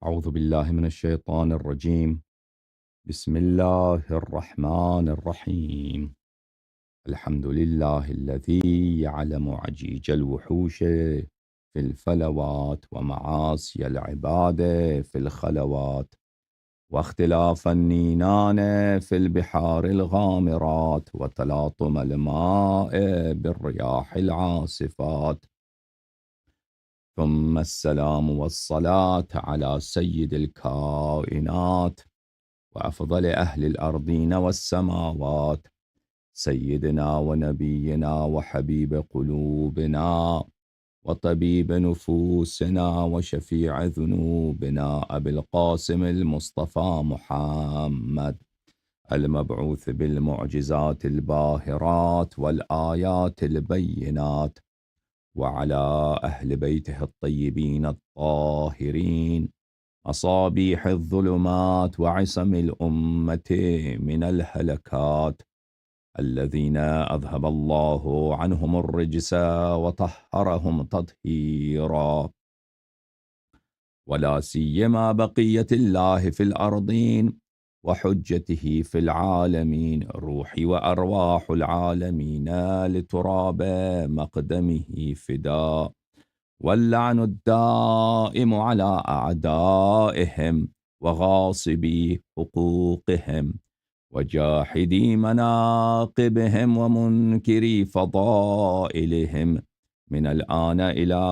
أعوذ بالله من الشيطان الرجيم. بسم الله الرحمن الرحيم. الحمد لله الذي يعلم عجيج الوحوش في الفلوات ومعاصي العباد في الخلوات واختلاف النينان في البحار الغامرات وتلاطم الماء بالرياح العاصفات. ثم السلام والصلاة على سيد الكائنات وأفضل أهل الأرضين والسماوات، سيدنا ونبينا وحبيب قلوبنا وطبيب نفوسنا وشفيع ذنوبنا أبي القاسم المصطفى محمد، المبعوث بالمعجزات الباهرات والآيات البينات، وعلى أهل بيته الطيبين الطاهرين، مصابيح الظلمات وعصم الأمة من الهلكات، الذين أذهب الله عنهم الرجس وطهرهم تطهيرا، ولا سيما بقية الله في الأرضين وحجته في العالمين، روحي وأرواح العالمين لتراب مقدمه فداء، واللعن الدائم على أعدائهم وغاصبي حقوقهم وجاحدي مناقبهم ومنكري فضائلهم من الآن إلى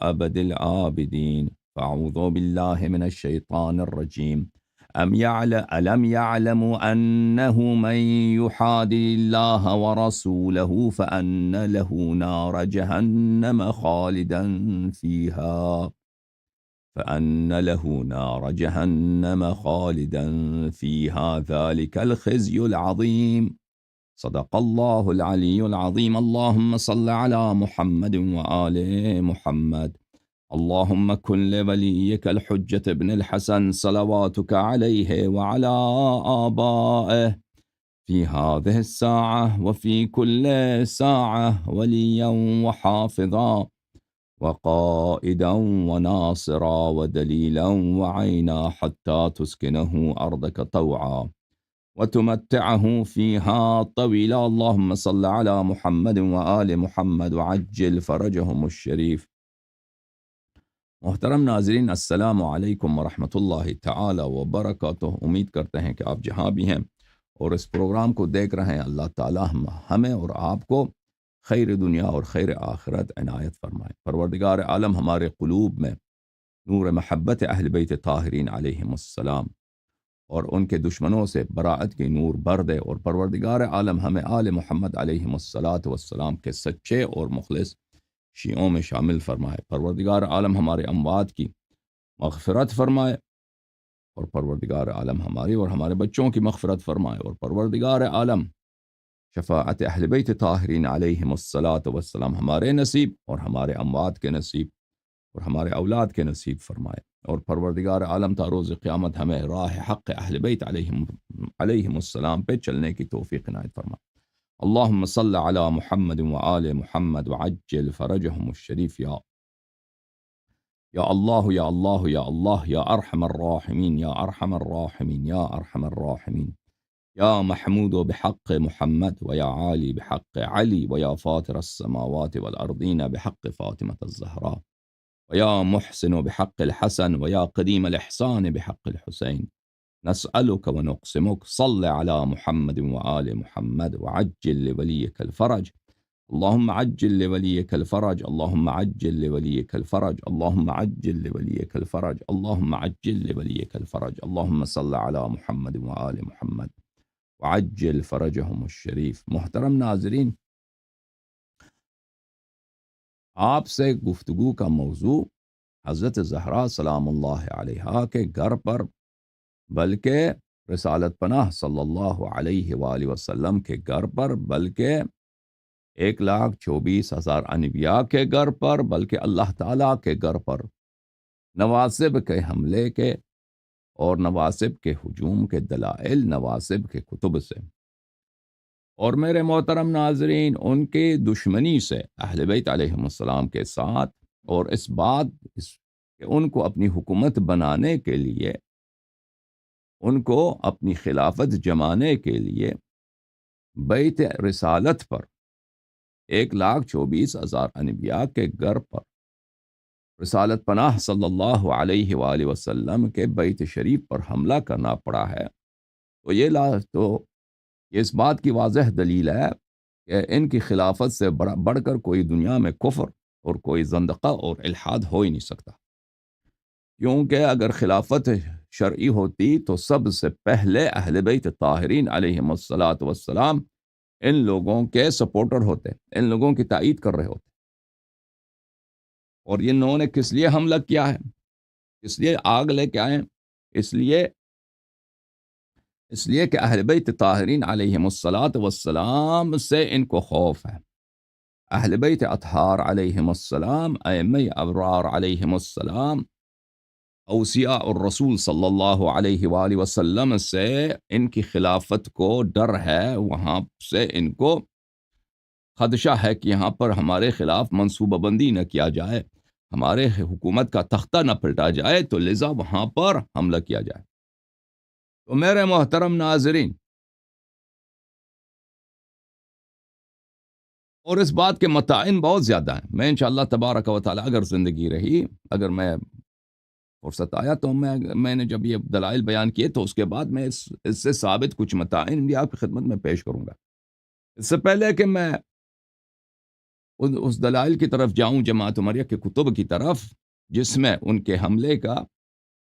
أبد الآبدين. فأعوذ بالله من الشيطان الرجيم. ألم يعلموا أنه من يحادي الله ورسوله فأن له نار جهنم خالدا فيها ذلك الخزي العظيم. صدق الله العلي العظيم. اللهم صل على محمد وآل محمد. اللهم كن لوليك الحجة ابن الحسن صلواتك عليه وعلى آبائه في هذه الساعة وفي كل ساعة وليا وحافظا وقائدا وناصرا ودليلا وعينا، حتى تسكنه أرضك طوعا وتمتعه فيها طويلا. اللهم صل على محمد وآل محمد وعجل فرجهم الشريف. محترم ناظرین، السلام علیکم ورحمۃ اللہ تعالی وبرکاتہ۔ امید کرتے ہیں کہ آپ جہاں بھی ہیں اور اس پروگرام کو دیکھ رہے ہیں، اللہ تعالی ہمیں اور آپ کو خیر دنیا اور خیر آخرت عنایت فرمائے۔ پروردگار عالم ہمارے قلوب میں نور محبت اہل بیت طاہرین علیہم السلام اور ان کے دشمنوں سے براءت کی نور بر دے، اور پروردگار عالم ہمیں آل محمد علیہم السلام کے سچے اور مخلص شیعوں میں شامل فرمائے۔ پروردگار عالم ہمارے اموات کی مغفرت فرمائے، اور پروردگار عالم ہماری اور ہمارے بچوں کی مغفرت فرمائے، اور پروردگار عالم شفاعت اہل بیت طاہرین علیہم السلام ہمارے نصیب اور ہمارے اموات کے نصیب اور ہمارے اولاد کے نصیب فرمائے، اور پروردگار عالم تا روز قیامت ہمیں راہ حق اہل بیت علیہم السلام پہ چلنے کی توفیق عنایت فرمائے۔ اللہم صل علی محمد وآل محمد وعجل فرجهم الشریف۔ یا اللہ یا اللہ یا اللہ یا ارحم الراحمین یا ارحم الراحمین یا ارحم الراحمین، یا محمود بحق محمد ویا عالی بحق علی ویا فاطر السماوات والارضین بحق فاطمة الزہراء ویا محسن بحق الحسن ویا قدیم الاحسان بحق الحسین، نسألك ونقسمك صل على محمد وآل محمد وعجل لوليك الفرج، اللهم عجل لوليك الفرج، اللهم عجل لوليك الفرج، اللهم عجل لوليك الفرج، اللهم عجل لوليك الفرج، اللهم صل على محمد وآل محمد وعجل فرجهم الشریف۔ محترم ناظرین، آپ سے گفتگو کا موضوع حضرت زہرا سلام اللہ علیہا کے گھر پر، بلکہ رسالت پناہ صلی اللہ علیہ وآلہ وسلم کے گھر پر، بلکہ 1,24,000 انبیاء کے گھر پر، بلکہ اللہ تعالیٰ کے گھر پر نواسب کے حملے کے اور نواسب کے ہجوم کے دلائل نواسب کے کتب سے، اور میرے محترم ناظرین ان کی دشمنی سے اہل بیت علیہم السلام کے ساتھ، اور اس کہ ان کو اپنی حکومت بنانے کے لیے، ان کو اپنی خلافت جمانے کے لیے بیعت رسالت پر 1,24,000 انبیاء کے گھر پر رسالت پناہ صلی اللہ علیہ وآلہ وسلم کے بیت شریف پر حملہ کرنا پڑا ہے، تو یہ اس بات کی واضح دلیل ہے کہ ان کی خلافت سے بڑھ کر کوئی دنیا میں کفر اور کوئی زندقہ اور الحاد ہو ہی نہیں سکتا، کیونکہ اگر خلافت شرعی ہوتی تو سب سے پہلے اہل بیت طاہرین علیہم الصلاۃ والسلام ان لوگوں کے سپورٹر ہوتے، ان لوگوں کی تائید کر رہے ہوتے۔ اور انہوں نے کس لیے حملہ کیا ہے، کس لیے آگ لے کے آئے؟ اس لیے کہ اہل بیت طاہرین علیہم الصلاۃ والسلام سے ان کو خوف ہے، اہل بیت اطہار علیہم السلام، ائمہ ابرار علیہم السلام، اوصیاء الرسول صلی اللہ علیہ وآلہ وسلم سے ان کی خلافت کو ڈر ہے، وہاں سے ان کو خدشہ ہے کہ یہاں پر ہمارے خلاف منصوبہ بندی نہ کیا جائے، ہمارے حکومت کا تختہ نہ پلٹا جائے، تو لذا وہاں پر حملہ کیا جائے۔ تو میرے محترم ناظرین، اور اس بات کے متعین بہت زیادہ ہیں، میں انشاءاللہ تبارک و تعالی اگر زندگی رہی، اگر میں فرصت آیا تو میں نے جب یہ دلائل بیان کیے تو اس کے بعد میں اس سے ثابت کچھ متعین بھی آپ کی خدمت میں پیش کروں گا۔ اس سے پہلے کہ میں اس دلائل کی طرف جاؤں جماعت عمریہ کے کتب کی طرف جس میں ان کے حملے کا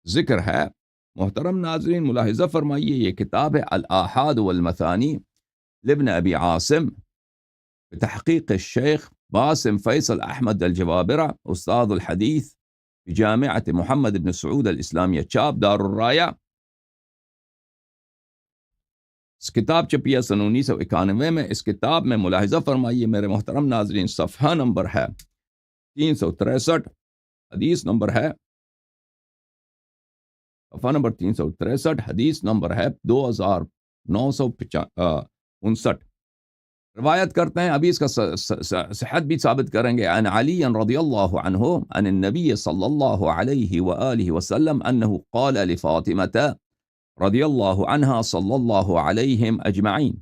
ذکر ہے، محترم ناظرین ملاحظہ فرمائیے، یہ کتاب ہے الآحاد والمثانی لابن ابی عاصم بتحقیق الشیخ باسم فیصل احمد الجوابرہ، استاد الحدیث جامعۃ محمد بن سعود الاسلامیہ، چاپ دار الرایہ۔ اس کتاب چھپی ہے سن 1991 میں۔ اس کتاب میں ملاحظہ فرمائیے میرے محترم ناظرین، صفحہ نمبر ہے 363، حدیث نمبر ہے صفحہ نمبر 363، حدیث نمبر ہے 2959۔ روایت کرتے ہیں، ابھی اس کا صحت بھی ثابت کریں گے، عن علی رضی اللہ عنہ عن النبی صلی اللہ علیہ وآلہ وسلم انہ قال لفاطمة رضی اللہ عنہ صلی اللہ علیہم اجمعین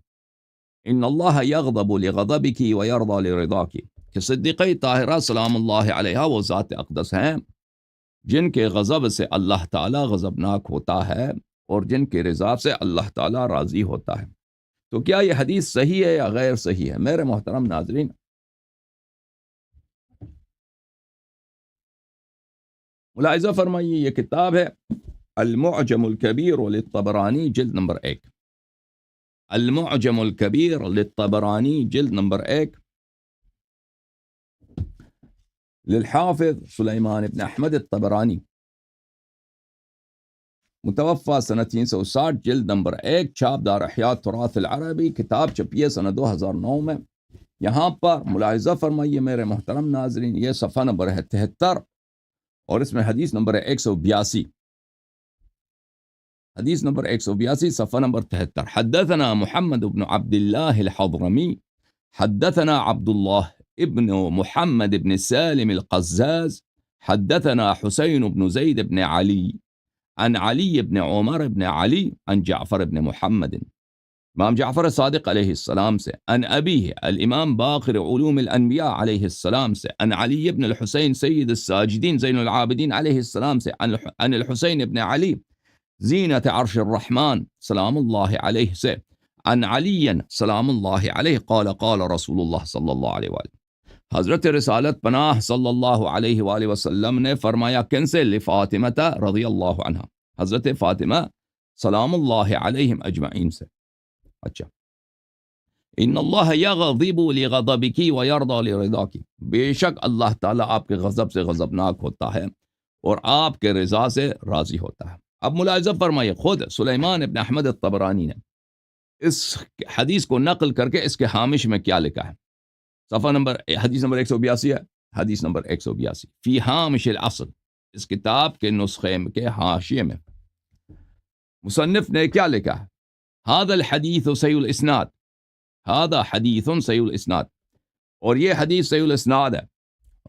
ان اللہ یغضب لغضبک ویرضى لرضاک، کہ صدیقہ طاہرہ سلام اللہ علیہ وہ ذات اقدس ہیں جن کے غضب سے اللہ تعالی غضبناک ہوتا ہے اور جن کے رضا سے اللہ تعالی راضی ہوتا ہے۔ تو کیا یہ حدیث صحیح ہے یا غیر صحیح ہے؟ میرے محترم ناظرین، ملاحظہ فرمائیے، یہ کتاب ہے المعجم الکبیر للطبرانی، جلد نمبر 1، المعجم الکبیر للطبرانی، جلد نمبر 1، للحافظ سلیمان ابن احمد الطبرانی، متوفى سنہ 360، جلد نمبر 1، چھاپ دار احیاء تراث العربی، کتاب چھپی ہے سنہ 2009 میں۔ یہاں پر ملاحظہ فرمائیے میرے محترم ناظرین، یہ صفحہ نمبر ہے 73 اور اس میں حدیث نمبر ہے 182، حدیث نمبر 182، صفحہ نمبر 73۔ حدثنا محمد بن عبد اللہ الحضرمی حدثنا عبد اللہ ابن محمد بن سالم القزاز حدثنا حسین بن زید بن علی عن علی بن عمر بن علی عن جعفر بن محمد، امام جعفر صادق علیہ السلام سے، عن ابیہ الامام باقر علوم الانبیاء علیہ السلام سے، عن علی بن الحسین سید الساجدین زین العابدین علیہ السلام سے، عن الحسین بن علی زینت عرش الرحمن سلام اللہ علیہ سے، عن علی سلام اللہ علیہ قال قال رسول اللہ صلی اللہ علیہ وآلہ، حضرت رسالت پناہ صلی اللہ علیہ وآلہ وسلم نے فرمایا، کن سے؟ لفاطمہ رضی اللہ عنہ، حضرت فاطمہ سلام اللہ علیہم اجمعین سے۔ اچھا، ان اللہ یغضب لغضبک ویرضى لرضاک، بے شک اللہ تعالیٰ آپ کے غضب سے غضبناک ہوتا ہے اور آپ کے رضا سے راضی ہوتا ہے۔ اب ملاحظہ فرمائیے، خود سلیمان ابن احمد الطبرانی نے اس حدیث کو نقل کر کے اس کے ہامش میں کیا لکھا ہے؟ صفحہ نمبر، حدیث نمبر 182 ہے، حدیث نمبر 182، فی ہامش الاصل، اس کتاب کے نسخے کے حاشیے میں مصنف نے کیا لکھا ہے؟ ھذا الحدیث صحیح الاسناد، ھذا حدیث صحیح الاسناد، اور یہ حدیث صحیح الاسناد ہے،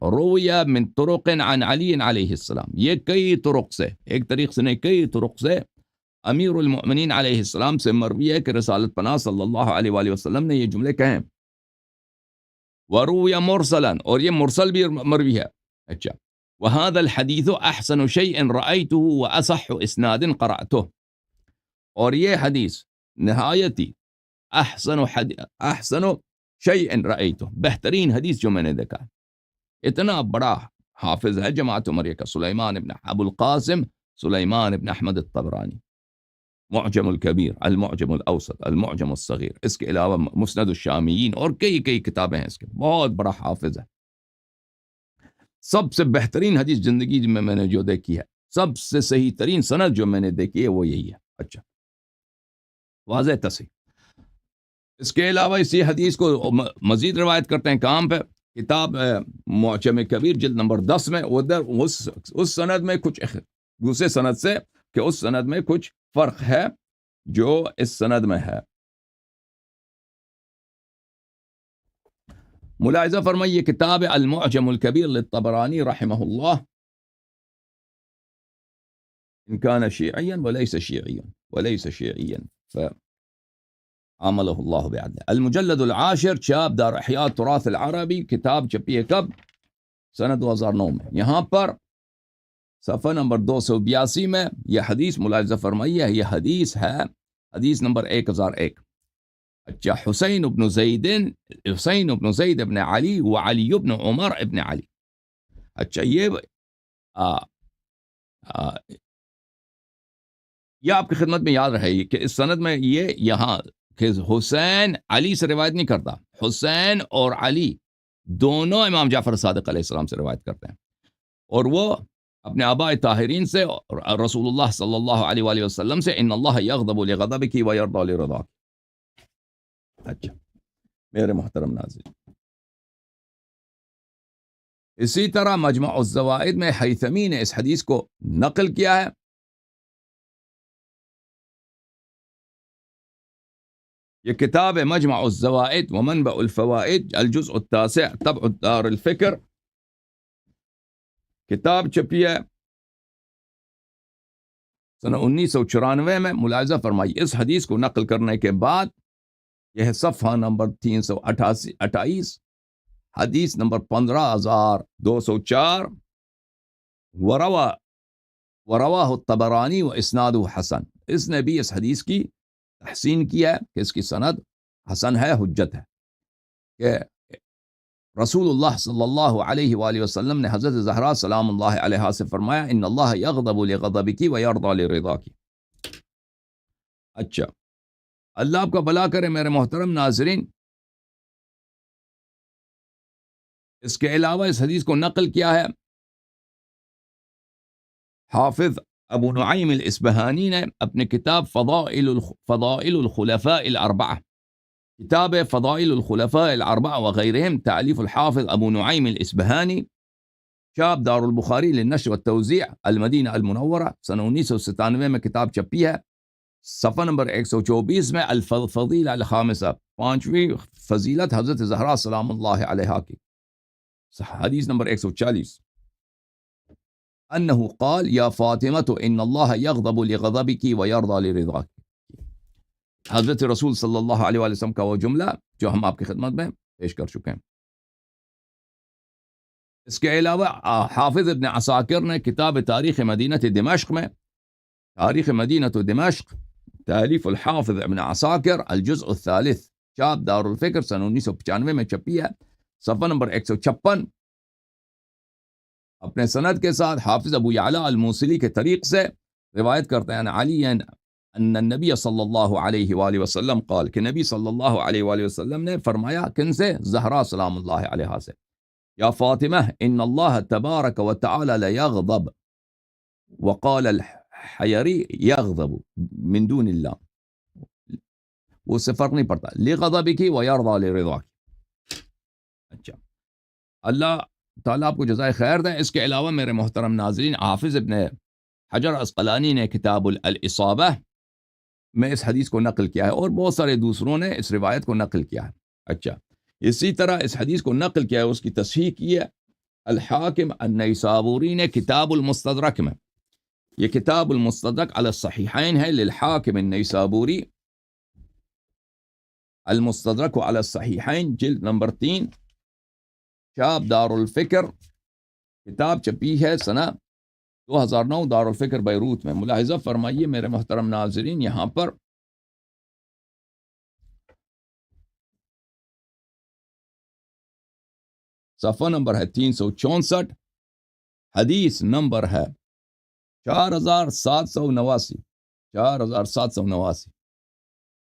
روی من طرق عن علی علیہ السلام، یہ کئی طرق سے، ایک طریق سے نہیں کئی طرق سے امیر المؤمنین علیہ السلام سے مروی ہے کہ رسالت پناہ صلی اللہ علیہ وآلہ وسلم نے یہ جملے کہیں. وروی مرسلا، اور یہ مرسل بھی مروی ہے. اچھا، وهذا الحديث احسن شيء رأيته واصح اسناد قرأته، اور یہ حدیث نہایتی احسن شيء رأيته، بہترین حدیث جو میں نے دیکھا. اتنا بڑا حافظ ہے جماعت عمریہ کا سلیمان ابن ابو القاسم سلیمان ابن احمد الطبرانی، معجم الکبیر، المعجم الاوسط، المعجم الصغیر، اس کے علاوہ مسند الشامیین اور کئی کتابیں ہیں اس کے. بہت بڑا حافظ ہے. سب سے بہترین حدیث زندگی میں نے جو دیکھی ہے، سب سے صحیح ترین سند جو میں نے دیکھی ہے وہ یہی ہے. اچھا، واضح تصحیح. اس کے علاوہ اسی حدیث کو مزید روایت کرتے ہیں کام پہ کتاب معجم کبیر جلد نمبر 10 میں. ادھر اس سند میں کچھ دوسرے سند سے کہ اس سند میں کچھ فرق ہے جو اس سند میں ہے. ملاحظہ فرمائیے کتاب المعجم الکبیر للطبرانی رحمہ اللہ، ان كان شيعيا وليس شيعيا فعامله الله بعدله. المجلد العاشر شاب دار احیاء تراث العربی، کتاب چھپی ہے کب؟ سنہ 2009 میں. یہاں پر صفحہ نمبر 282 میں یہ حدیث ملاحظہ فرمائیے، یہ حدیث ہے حدیث نمبر 1001. اچھا، حسین ابن زید ابن علی وعلی ابن عمر ابن علی. اچھا، یہ آپ کی خدمت میں یاد رہے کہ اس سند میں یہ یہاں کہ حسین علی سے روایت نہیں کرتا، حسین اور علی دونوں امام جعفر صادق علیہ السلام سے روایت کرتے ہیں، اور وہ اپنے آباء طاہرین سے اور رسول اللہ صلی اللہ علیہ وآلہ وسلم سے ان اللہ یغضب لغضبک ویرضی لرضاک. اچھا میرے محترم ناظرین، اسی طرح مجمع الزوائد میں حیثمی نے اس حدیث کو نقل کیا ہے. یہ کتاب ہے مجمع الزوائد ومنبع الفوائد، الجزء التاسع، طبع دار الفکر. کتاب چھپی ہے سنہ 1994 میں. ملاحظہ فرمائیے اس حدیث کو نقل کرنے کے بعد یہ ہے صفحہ نمبر 328، حدیث نمبر 15204. ورواه الطبرانی و اسنادہ حسن، اس نے بھی اس حدیث کی تحسین کیا ہے کہ اس کی سند حسن ہے، حجت ہے. کہ رسول اللہ صلی اللہ علیہ وآلہ وسلم نے حضرت زہرا سلام اللہ علیہا سے فرمایا ان اللہ یغضب لغضبک ویرضی لرضاک. اچھا، اللہ آپ کا بھلا کرے میرے محترم ناظرین. اس کے علاوہ اس حدیث کو نقل کیا ہے حافظ ابو نعیم الاصبہانی نے اپنے کتاب فضائل الخلفاء الاربعہ، کتاب فضائل الخلفاء الاربعہ وغیرہم، تعلیف الحافظ ابو نعیم الاصبہانی، شاب دار البخاری للنشر والتوزیع، المدینہ المنورہ، سنہ 1997 میں کتاب چھپی ہے. صفحہ نمبر 124 میں الفضیلہ الخامسہ، 5ویں فضیلت حضرت زہرا سلام اللہ علیہا کی، حدیث نمبر 140. انہ قال یا فاطمہ ان اللہ یغضب لغضبک ویرضی لرضاک. حضرت رسول صلی اللہ علیہ وسلم کا وہ جملہ جو ہم آپ کی خدمت میں پیش کر چکے ہیں. اس کے علاوہ حافظ ابن عساکر نے کتاب تاریخ مدینہ دمشق میں، تاریخ مدینہ دمشق، تالیف الحافظ ابن عساکر، الجزء الثالث، چاپ دار الفکر، سن 1995 میں چھپی ہے، صفحہ نمبر 156. اپنے سند کے ساتھ حافظ ابو یعلا الموصلی کے طریق سے روایت کرتے ہیں علی ان النبی صلی اللہ علیہ وآلہ وسلم قال، کہ نبی صلی اللہ علیہ وآلہ وسلم نے فرمایا، کن سے؟ زہرا سلام اللہ علیہا سے، یا فاطمہ ان اللہ تبارک و تعالی لیغضب، وقال الحیری یغضب من دون اللہ، اس سے فرق نہیں پڑتا، لغضبک ویرضی لرضاک. اچھا، اللہ تعالیٰ آپ کو جزائے خیر دیں. اس کے علاوہ میرے محترم ناظرین، حافظ ابن حجر عسقلانی نے کتاب الاصابہ میں اس حدیث کو نقل کیا ہے، اور بہت سارے دوسروں نے اس روایت کو نقل کیا ہے. اچھا، اسی طرح اس حدیث کو نقل کیا ہے، اس کی تصحیح کی ہے الحاکم النیسابوری نے کتاب المستدرک میں، یہ کتاب المستدرک علی الصحیحین ہے للحاکم النیسابوری، المستدرک علی الصحیحین، جلد نمبر 3، چاپ دار الفکر، کتاب چھپی ہے سنہ 2009 دار الفکر بیروت میں۔ ملاحظہ فرمائیے میرے محترم ناظرین، یہاں پر صفحہ نمبر ہے 364، حدیث نمبر ہے 4789، 4789۔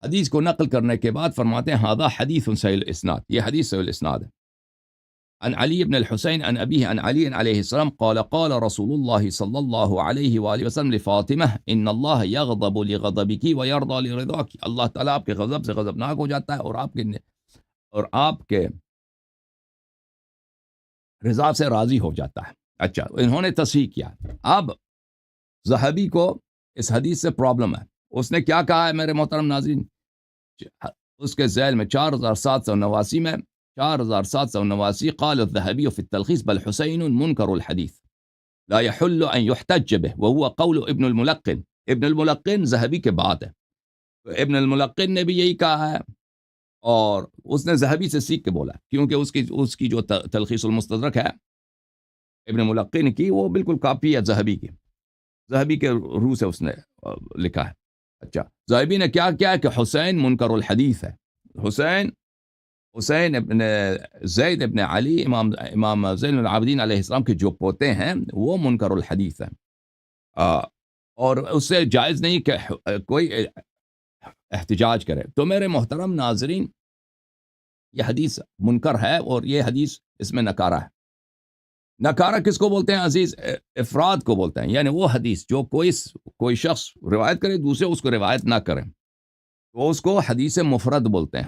حدیث کو نقل کرنے کے بعد فرماتے ہیں ھذا حدیث صحیح الاسناد، یہ حدیث صحیح الاسناد ہے۔ عن علی بن الحسین عن ابیہ عن علی علیہ السلام قال قال رسول اللہ صلی اللہ علیہ وآلہ وسلم لفاطمہ ان اللہ یغضب لغضبک ویرضى لرضاک، اللہ تعالیٰ آپ کے غضب سے غضبناک ہو جاتا ہے اور آپ کے رضا سے راضی ہو جاتا ہے۔ اچھا، انہوں نے تصحیح کیا۔ اب ذہبی کو اس حدیث سے پرابلم ہے، اس نے کیا کہا ہے میرے محترم ناظرین، اس کے ذیل میں 4789 میں 4789 قال الذهبي في التلخيص بل حسين منكر الحديث لا يحل ان يحتج به وهو قول ابن الملقن، ابن الملقن ذهبی کے بعد ہے، تو ابن الملقن نے بھی یہی کہا ہے اور اس نے ذہبی سے سیکھ کے بولا، کیونکہ اس کی جو تلخیص المستدرک ہے ابن ملقن کی، وہ بالکل کاپی ہے ذہبی کی، ذہبی کے روح سے اس نے لکھا ہے۔ اچھا، ذہبی نے کیا کیا کہ حسین منکر الحدیث ہے، حسین ابن زید ابن علی امام زین العابدین علیہ السلام کے جو پوتے ہیں وہ منکر الحدیث ہیں، اور اس سے جائز نہیں کہ کوئی احتجاج کرے۔ تو میرے محترم ناظرین، یہ حدیث منکر ہے اور یہ حدیث اس میں نکارہ ہے۔ نکارہ کس کو بولتے ہیں عزیز؟ افراد کو بولتے ہیں، یعنی وہ حدیث جو کوئی شخص روایت کرے دوسرے اس کو روایت نہ کریں، تو اس کو حدیث مفرد بولتے ہیں،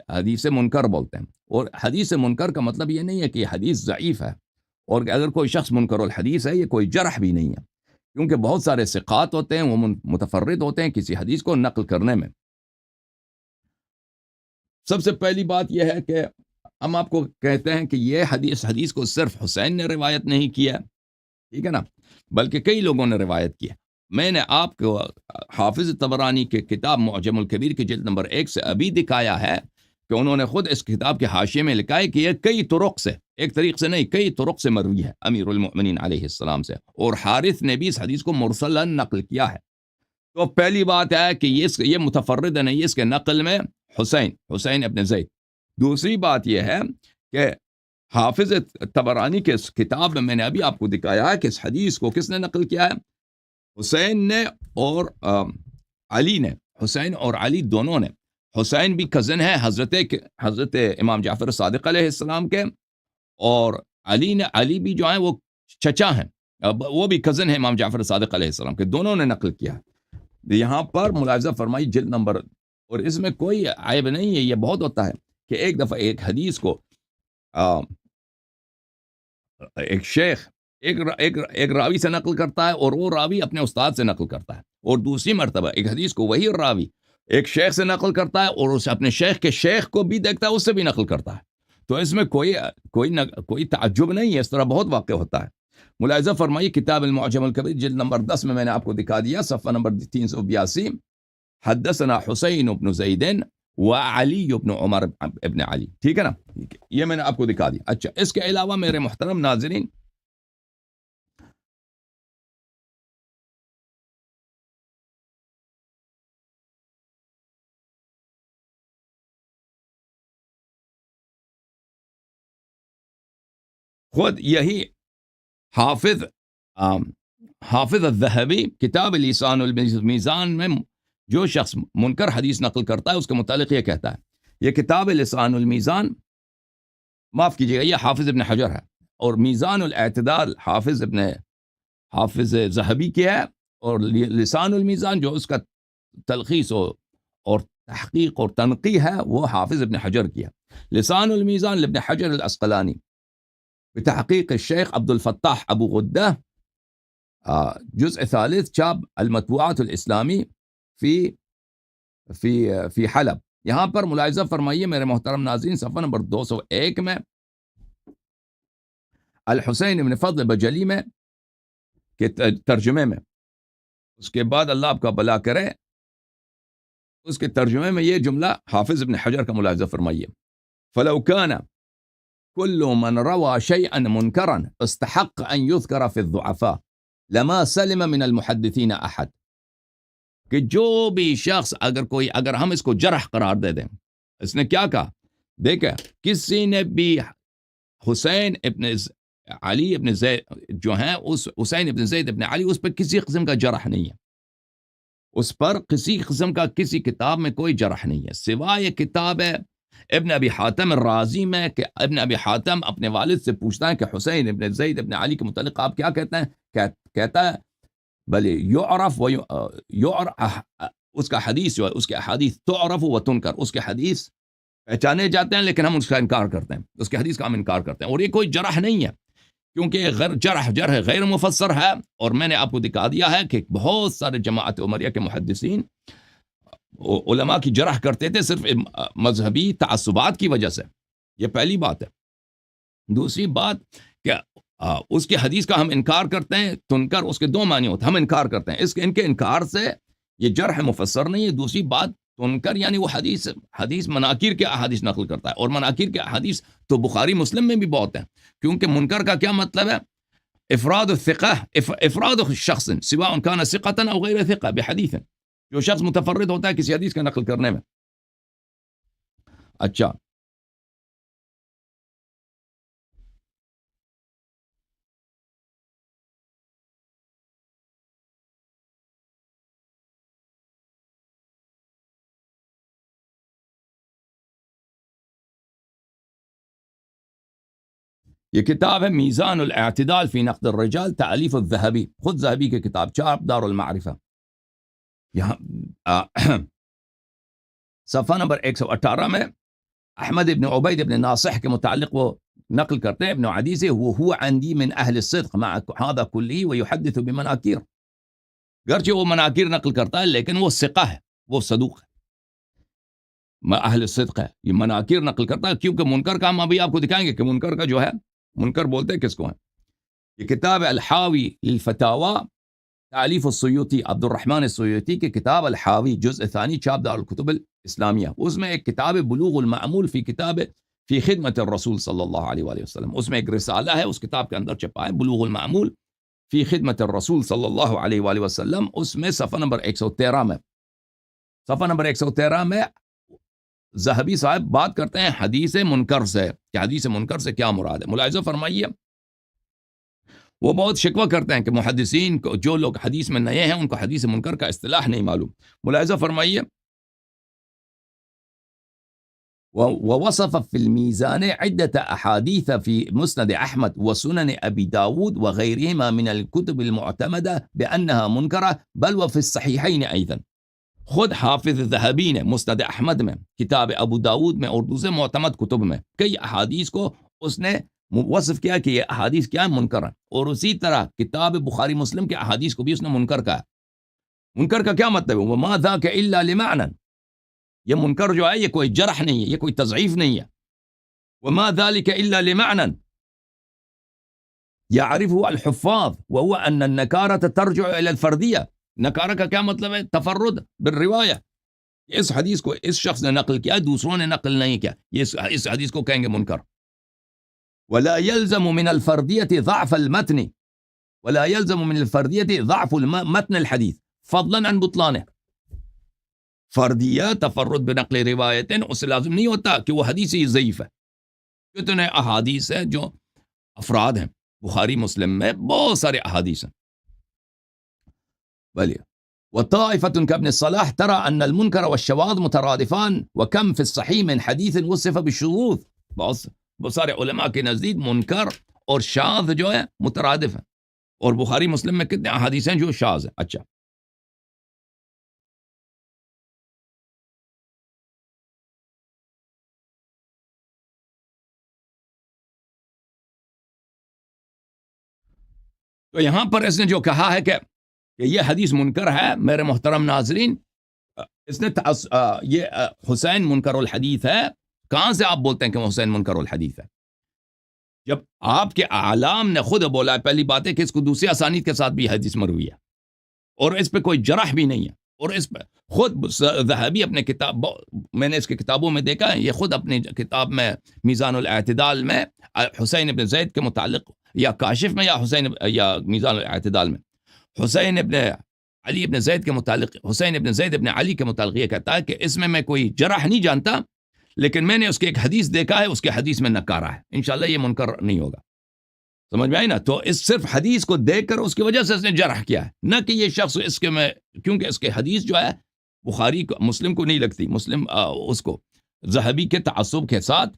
حدیث منکر بولتے ہیں۔ اور حدیث منکر کا مطلب یہ نہیں ہے کہ یہ حدیث ضعیف ہے، اور اگر کوئی شخص منکر الحدیث ہے یہ کوئی جرح بھی نہیں ہے، کیونکہ بہت سارے ثقات ہوتے ہیں وہ متفرد ہوتے ہیں کسی حدیث کو نقل کرنے میں۔ سب سے پہلی بات یہ ہے کہ ہم آپ کو کہتے ہیں کہ یہ حدیث کو صرف حسین نے روایت نہیں کیا، ٹھیک ہے نا، بلکہ کئی لوگوں نے روایت کیا۔ میں نے آپ کو حافظ طبرانی کے کتاب معجم الکبیر کے جلد نمبر 1 سے ابھی دکھایا ہے کہ انہوں نے خود اس کتاب کے حاشیے میں لکھا ہے کہ یہ کئی طرق سے، ایک طریق سے نہیں، کئی طرق سے مروی ہے امیر المؤمنین علیہ السلام سے، اور حارث نے بھی اس حدیث کو مرسلا نقل کیا ہے۔ تو پہلی بات ہے کہ یہ متفرد نہیں، اس کے نقل میں حسین ابن زید۔ دوسری بات یہ ہے کہ حافظ طبرانی کے اس کتاب میں نے ابھی آپ کو دکھایا ہے کہ اس حدیث کو کس نے نقل کیا ہے؟ حسین نے اور علی نے، حسین اور علی دونوں نے۔ حسین بھی کزن ہے حضرت امام جعفر صادق علیہ السلام کے، اور علی بھی جو ہیں وہ چچا ہیں، وہ بھی کزن ہے امام جعفر صادق علیہ السلام کے، دونوں نے نقل کیا۔ یہاں پر ملاحظہ فرمائی جلد نمبر، اور اس میں کوئی عیب نہیں ہے، یہ بہت ہوتا ہے کہ ایک دفعہ ایک حدیث کو ایک شیخ ایک راوی سے نقل کرتا ہے اور وہ راوی اپنے استاد سے نقل کرتا ہے، اور دوسری مرتبہ ایک حدیث کو وہی راوی ایک شیخ سے نقل کرتا ہے اور اسے اپنے شیخ کے شیخ کو بھی دیکھتا ہے، اس سے بھی نقل کرتا ہے۔ تو اس میں کوئی تعجب نہیں ہے، اس طرح بہت واقع ہوتا ہے۔ ملاحظہ فرمائیے کتاب المعجم الکبیر جلد نمبر 10 میں نے آپ کو دکھا دیا، صفحہ نمبر 382، حدثنا حسین بن زید وعلی بن عمر ابن علی، ٹھیک ہے نا، یہ میں نے آپ کو دکھا دیا۔ اچھا، اس کے علاوہ میرے محترم ناظرین، خود یہی حافظ الذہبی کتاب لسان المیزان میں جو شخص منکر حدیث نقل کرتا ہے اس کے متعلق یہ کہتا ہے، یہ کتاب لسان المیزان، معاف کیجیے گا، یہ حافظ ابن حجر ہے، اور میزان الاعتدال حافظ ذہبی کی ہے، اور لسان المیزان جو اس کا تلخیص اور تحقیق اور تنقیح ہے وہ حافظ ابن حجر کی ہے۔ لسان المیزان لابن حجر الاسقلانی بتحقیق الشیخ عبد الفتاح ابو غدہ، جزء ثالث، چاپ المطبوعات الاسلامی فی حلب۔ یہاں پر ملاحظہ فرمائیے میرے محترم ناظرین، صفحہ نمبر 201 میں الحسین ابن فضل بجلی میں کے ترجمے میں، اس کے بعد اللہ آپ کا بھلا کرے، اس کے ترجمے میں یہ جملہ حافظ ابن حجر کا ملاحظہ فرمائیے، فلو كان كل من روى شيئا منكرا استحق ان يذكر في الضعفاء لما سلم من المحدثين احد، کہ جو بھی شخص اگر ہم اس کو جرح قرار دے دیں، اس نے کیا کہا، دیکھیں کسی نے بھی حسین ابن علی ابن زید جو ہیں، اس حسین ابن زید ابن علی، اس پہ کسی قسم کا جرح نہیں ہے، اس پر کسی قسم کا کسی کتاب میں کوئی جرح نہیں ہے، سوائے کتاب ابن ابی حاتم الرازی میں، کہ ابن ابی حاتم اپنے والد سے پوچھتا ہے کہ حسین ابن زید ابن علی کے متعلق آپ کیا کہتے ہیں، کہتا ہے بلے یعرف و اس کا حدیث جو ہے، اس کے احادیث تعرف و تنکر، اس کے حدیث پہچانے جاتے ہیں لیکن ہم اس کا انکار کرتے ہیں، اس کے حدیث کا ہم انکار کرتے ہیں، اور یہ کوئی جرح نہیں ہے، کیونکہ جرح غیر مفسر ہے، اور میں نے آپ کو دکھا دیا ہے کہ بہت سارے جماعت عمریہ کے محدثین علماء کی جرح کرتے تھے صرف مذہبی تعصبات کی وجہ سے، یہ پہلی بات ہے۔ دوسری بات کہ اس کی حدیث کا ہم انکار کرتے ہیں، تنکر اس کے دو معنی ہوتے ہیں، ہم انکار کرتے ہیں، ان کے انکار سے یہ جرح مفسر نہیں ہے۔ دوسری بات، تنکر یعنی وہ حدیث مناکیر کے احادیث نقل کرتا ہے، اور مناکیر کے احادیث تو بخاری مسلم میں بھی بہت ہیں، کیونکہ منکر کا کیا مطلب ہے، افراد الثقہ، افراد شخص سواء كان ثقة او غیر ثقة بحدیث، جو شخص متفرد ہوتا ہے کسی حدیث کا نقل کرنے میں۔ اچھا، یہ کتاب ہے میزان الاعتدال فی نقد الرجال، تالیف الذہبی، خود ذہبی کی کتاب، چاپ دار المعرفہ، یہاں صفحہ نمبر 118 میں احمد ابن عبید ابن ناصح کے متعلق وہ نقل کرتے ہیں ابن عدی سے، وهو عندي من اہل الصدق مع هذا كله ويحدث بمناکیر، گرچہ وہ مناکیر نقل کرتا ہے لیکن وہ ثقہ ہے، وہ صدوق ہے، اہل الصدق ہے، یہ مناکیر نقل کرتا ہے، کیونکہ منکر کا ہم ابھی آپ کو دکھائیں گے کہ منکر کا جو ہے، منکر بولتے ہیں کس کو ہیں۔ یہ کتاب الحاوی للفتاوی، تالیف السیوطی، عبد الرحمن السیوطی کی کتاب الحاوی، جزء ثانی، چاپ دار الکتب الاسلامیہ، اس میں ایک کتاب بلوغ المعمول فی کتاب فی خدمت الرسول صلی اللہ علیہ وآلہ وسلم، اس میں ایک رسالہ ہے، اس کتاب کے اندر چھپا ہے بلوغ المعمول فی خدمت الرسول صلی اللہ علیہ وآلہ وسلم، اس میں صفحہ نمبر 113 میں ذہبی صاحب بات کرتے ہیں حدیث منکر سے، کہ حدیث منکر سے کیا مراد ہے۔ ملاحظہ فرمائیے، وہ بہت شکوہ کرتے ہیں کہ محدثین کو، جو لوگ حدیث میں نئے ہیں، ان کو حدیث منکر کا اصطلاح نہیں معلوم۔ ملاحظہ فرمائیے، ووصف في الميزان عدة أحاديث في مسند أحمد وسنن أبي داود وغيرهما من الكتب المعتمدة بأنها منكرة بل وفي الصحيحين أيضا۔ خود حافظ ذہبی نے مسند احمد میں، کتاب ابو داود میں اور دوسرے معتمد کتب میں کئی احادیث کو اس نے وصف کیا کہ یہ احادیث کیا ہے، منکر ہے، اور اسی طرح کتاب بخاری مسلم کے احادیث کو بھی اس نے منکر کہا۔ منکر کا کیا مطلب ہے، وما ذاک الا لمعنى، یہ منکر جو ہے یہ کوئی جرح نہیں ہے، یہ کوئی تضعیف نہیں ہے، وما ذلك الا لمعنى يعرفه الحفاظ وهو ان النكارة ترجع الى الفردية۔ نکارہ کا کیا مطلب ہے، تفرد بالروایہ، اس حدیث کو اس شخص نے نقل کیا، دوسروں نے نقل نہیں کیا، یہ اس حدیث کو کہیں گے منکر۔ ولا يلزم من الفردية ضعف المتن، ولا يلزم من الفردية ضعف متن الحديث فضلا عن بطلانه۔ فردیہ، تفرد بنقل روایت، اس سے لازم نہیں ہوتا کہ وہ حدیث ہی ضعیف ہے۔ کتنے احادیث ہیں جو افراد ہیں، بخاری مسلم میں بہت سارے احادیث ہیں۔ بلى وطائفة كابن الصلاح ترى أن المنكر والشواذ مترادفان وكم في الصحيح من حديث وصف بالشذوذ۔ بہت سارے علماء کے نزدیک منکر اور شاذ جو ہے مترادف ہیں، اور بخاری مسلم میں کتنے احادیث ہیں جو شاذ ہیں۔ اچھا، تو یہاں پر اس نے جو کہا ہے کہ یہ حدیث منکر ہے، میرے محترم ناظرین، اس نے یہ حسین منکر الحدیث ہے، کہاں سے آپ بولتے ہیں کہ حسین منکر الحدیث ہے؟ جب آپ کے اعلام نے خود بولا ہے، پہلی بات ہے کہ اس کو دوسری اسانید کے ساتھ بھی حدیث مروی ہے اور اس پہ کوئی جرح بھی نہیں ہے، اور اس پہ خود ذہبی اپنے کتاب، میں نے اس کی کتابوں میں دیکھا ہے، یہ خود اپنی کتاب میں میزان الاعتدال میں حسین ابن زید کے متعلق، یا کاشف میں، یا میزان الاعتدال میں حسین ابن علی ابن زید کے متعلق، حسین ابن زید ابن علی کے متعلق یہ کہتا ہے کہ اس میں کوئی جرح نہیں جانتا، لیکن میں نے اس کی ایک حدیث دیکھا ہے، اس کے حدیث میں نکارا ہے، انشاءاللہ یہ منکر نہیں ہوگا. سمجھ میں آئی نا؟ تو اس صرف حدیث کو دیکھ کر اس کی وجہ سے اس نے جرح کیا ہے، نہ کہ یہ شخص اس کے میں، کیونکہ اس کے حدیث جو ہے بخاری کو، مسلم کو نہیں لگتی، مسلم اس کو ذہبی کے تعصب کے ساتھ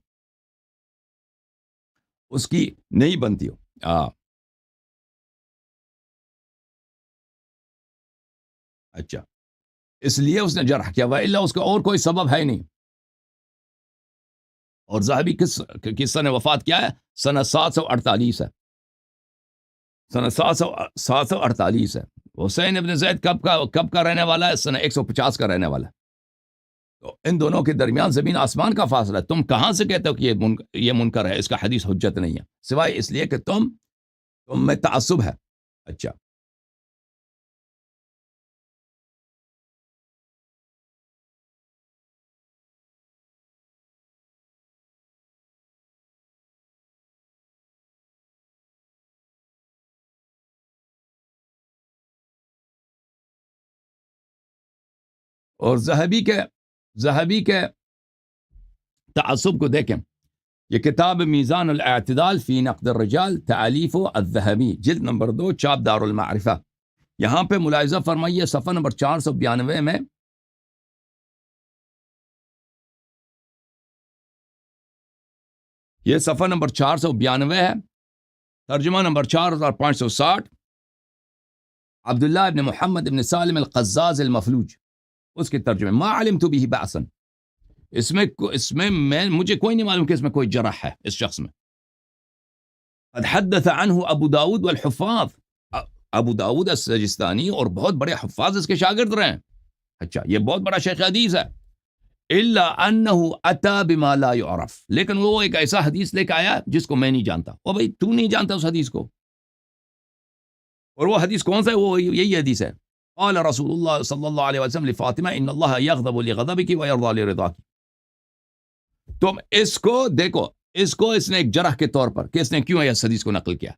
اس کی نہیں بنتی ہو. اچھا، اس لیے اس نے جرح کیا، وَإِلَّا اس کا اور کوئی سبب ہے نہیں. اور ذہبی کس سنہ وفات کیا ہے؟ سنہ 748 ہے، سنہ 748 ہے. حسین ابن زید کب کا رہنے والا ہے؟ سنہ 150 کا رہنے والا ہے. تو ان دونوں کے درمیان زمین آسمان کا فاصلہ ہے. تم کہاں سے کہتے ہو کہ یہ منکر ہے، اس کا حدیث حجت نہیں ہے، سوائے اس لیے کہ تم میں تعصب ہے. اچھا، اور ذہبی کے تعصب کو دیکھیں. یہ کتاب میزان الاعتدال فی نقد الرجال تالیف الذہبی، جلد نمبر 2، چاپ دار المعرفہ. یہاں پہ ملاحظہ فرمائیے صفحہ نمبر 492 میں، یہ صفحہ نمبر 492 ہے، ترجمہ نمبر 4560، عبداللہ ابن محمد ابن سالم القزاز المفلوج، اس کے ترجمے. ما علمت به بأسا، اس میں مجھے کوئی نہیں معلوم کہ اس میں کوئی جرح ہے اس شخص میں. قد حدث عنہ ابو داود والحفاظ، ابو داود السجستانی اور بہت بڑے حفاظ اس کے شاگرد رہے ہیں. اچھا، یہ بہت بڑا شیخ حدیث ہے. الا انہ اتی بما لا يعرف، لیکن وہ ایک ایسا حدیث لے کے آیا جس کو میں نہیں جانتا. او بھائی، تو نہیں جانتا اس حدیث کو، اور وہ حدیث کون سا ہے؟ وہ یہی حدیث ہے، قال رسول اللہ صلی اللہ علیہ وسلم لفاطمہ ان اللہ یغضب لغضبک ویرضى لرضاک. تم اس کو دیکھو، اس نے ایک جرح کے طور پر کہ اس نے کیوں اس حدیث کو نقل کیا.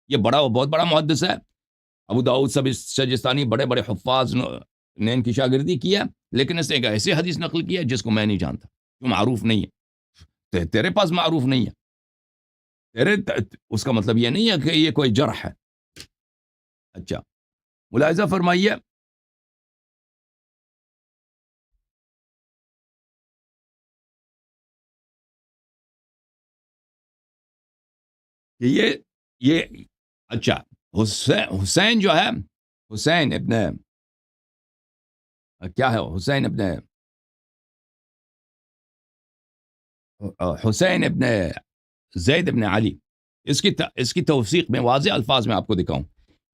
یہ بہت بڑا محدث ہے، ابو داؤد سجستانی، بڑے بڑے حفاظ نے ان کی شاگردی کی ہے، لیکن اس نے ایک ایسی حدیث نقل کی ہے جس کو میں نہیں جانتا، جو معروف نہیں ہے. تیرے پاس معروف نہیں ہے، اس کا مطلب یہ نہیں ہے کہ یہ کوئی جرح ہے. اچھا، ملاحظہ فرمائیے، کہ یہ اچھا، حسین جو ہے، حسین ابن کیا ہے، حسین ابن زید ابن علی، اس کی توثیق میں واضح الفاظ میں آپ کو دکھاؤں.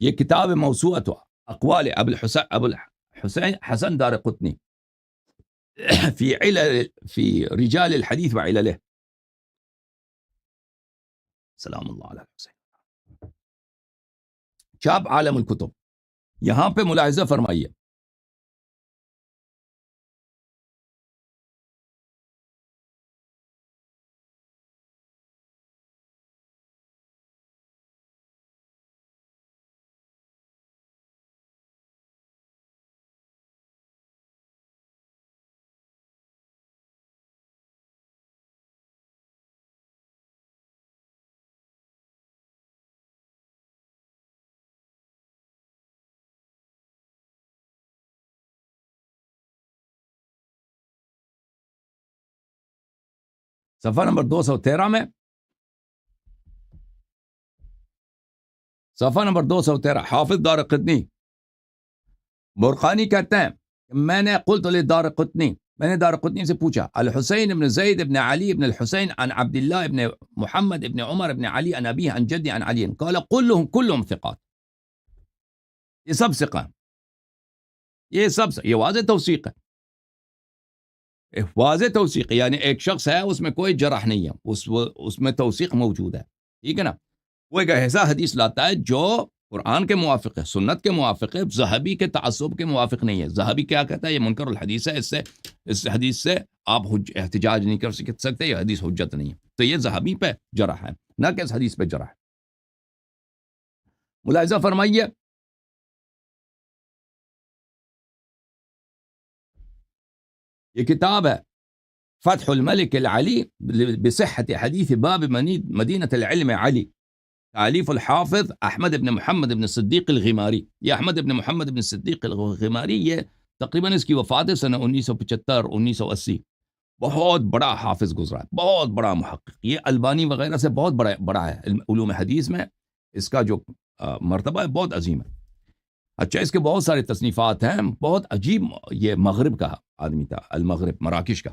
یہ کتاب موسوعۃ اقوال ابو الحسین حسن دارقطنی فی رجال الحدیث وعللہ، سلام اللہ علیہ حسین، چاپ عالم الکتب. یہاں پہ ملاحظہ فرمائیے، صفحہ نمبر 213 میں، صفحہ نمبر 213، حافظ دارقطنی برقانی کہتے ہیں کہ میں نے قلت لدارقطنی، میں نے دارقطنی سے پوچھا، الحسین ابن زید ابن علی ابن الحسین عن عبداللہ ابن محمد ابن عمر ابن علی عن ابیہ عن جدی عن علی قال كلهم ثقات. یہ سب ثقہ، یہ واضح توثیق ہے، واضح توثیق، یعنی ایک شخص ہے اس میں کوئی جرح نہیں ہے، اس میں توثیق موجود ہے. ٹھیک ہے نا. وہ ایک ایسا حدیث لاتا ہے جو قرآن کے موافق ہے، سنت کے موافق ہے، ذہبی کے تعصب کے موافق نہیں ہے. ذہبی کیا کہتا ہے؟ یہ منکر الحدیث ہے، اس حدیث سے آپ احتجاج نہیں کر سکتے، یہ حدیث حجت نہیں ہے. تو یہ ذہبی پہ جرح ہے، نہ کہ اس حدیث پہ جرح ہے. ملاحظہ فرمائیے، یہ کتاب ہے فتح الملک العلی بصحت حدیث باب مدینة العلم علی، تعلیف الحافظ احمد ابن محمد ابن صدیق الغماری. یہ احمد ابن محمد ابن صدیق الغماری، یہ تقریباً اس کی وفات ہے سنہ 1975 1980. بہت بڑا حافظ گزرا ہے، بہت بڑا محقق. یہ البانی وغیرہ سے بہت بڑا ہے علوم حدیث میں. اس کا جو مرتبہ ہے بہت عظیم ہے. اچھا، اس کے بہت سارے تصنیفات ہیں. بہت عجیب، یہ مغرب کا آدمی تھا، المغرب مراکش کا،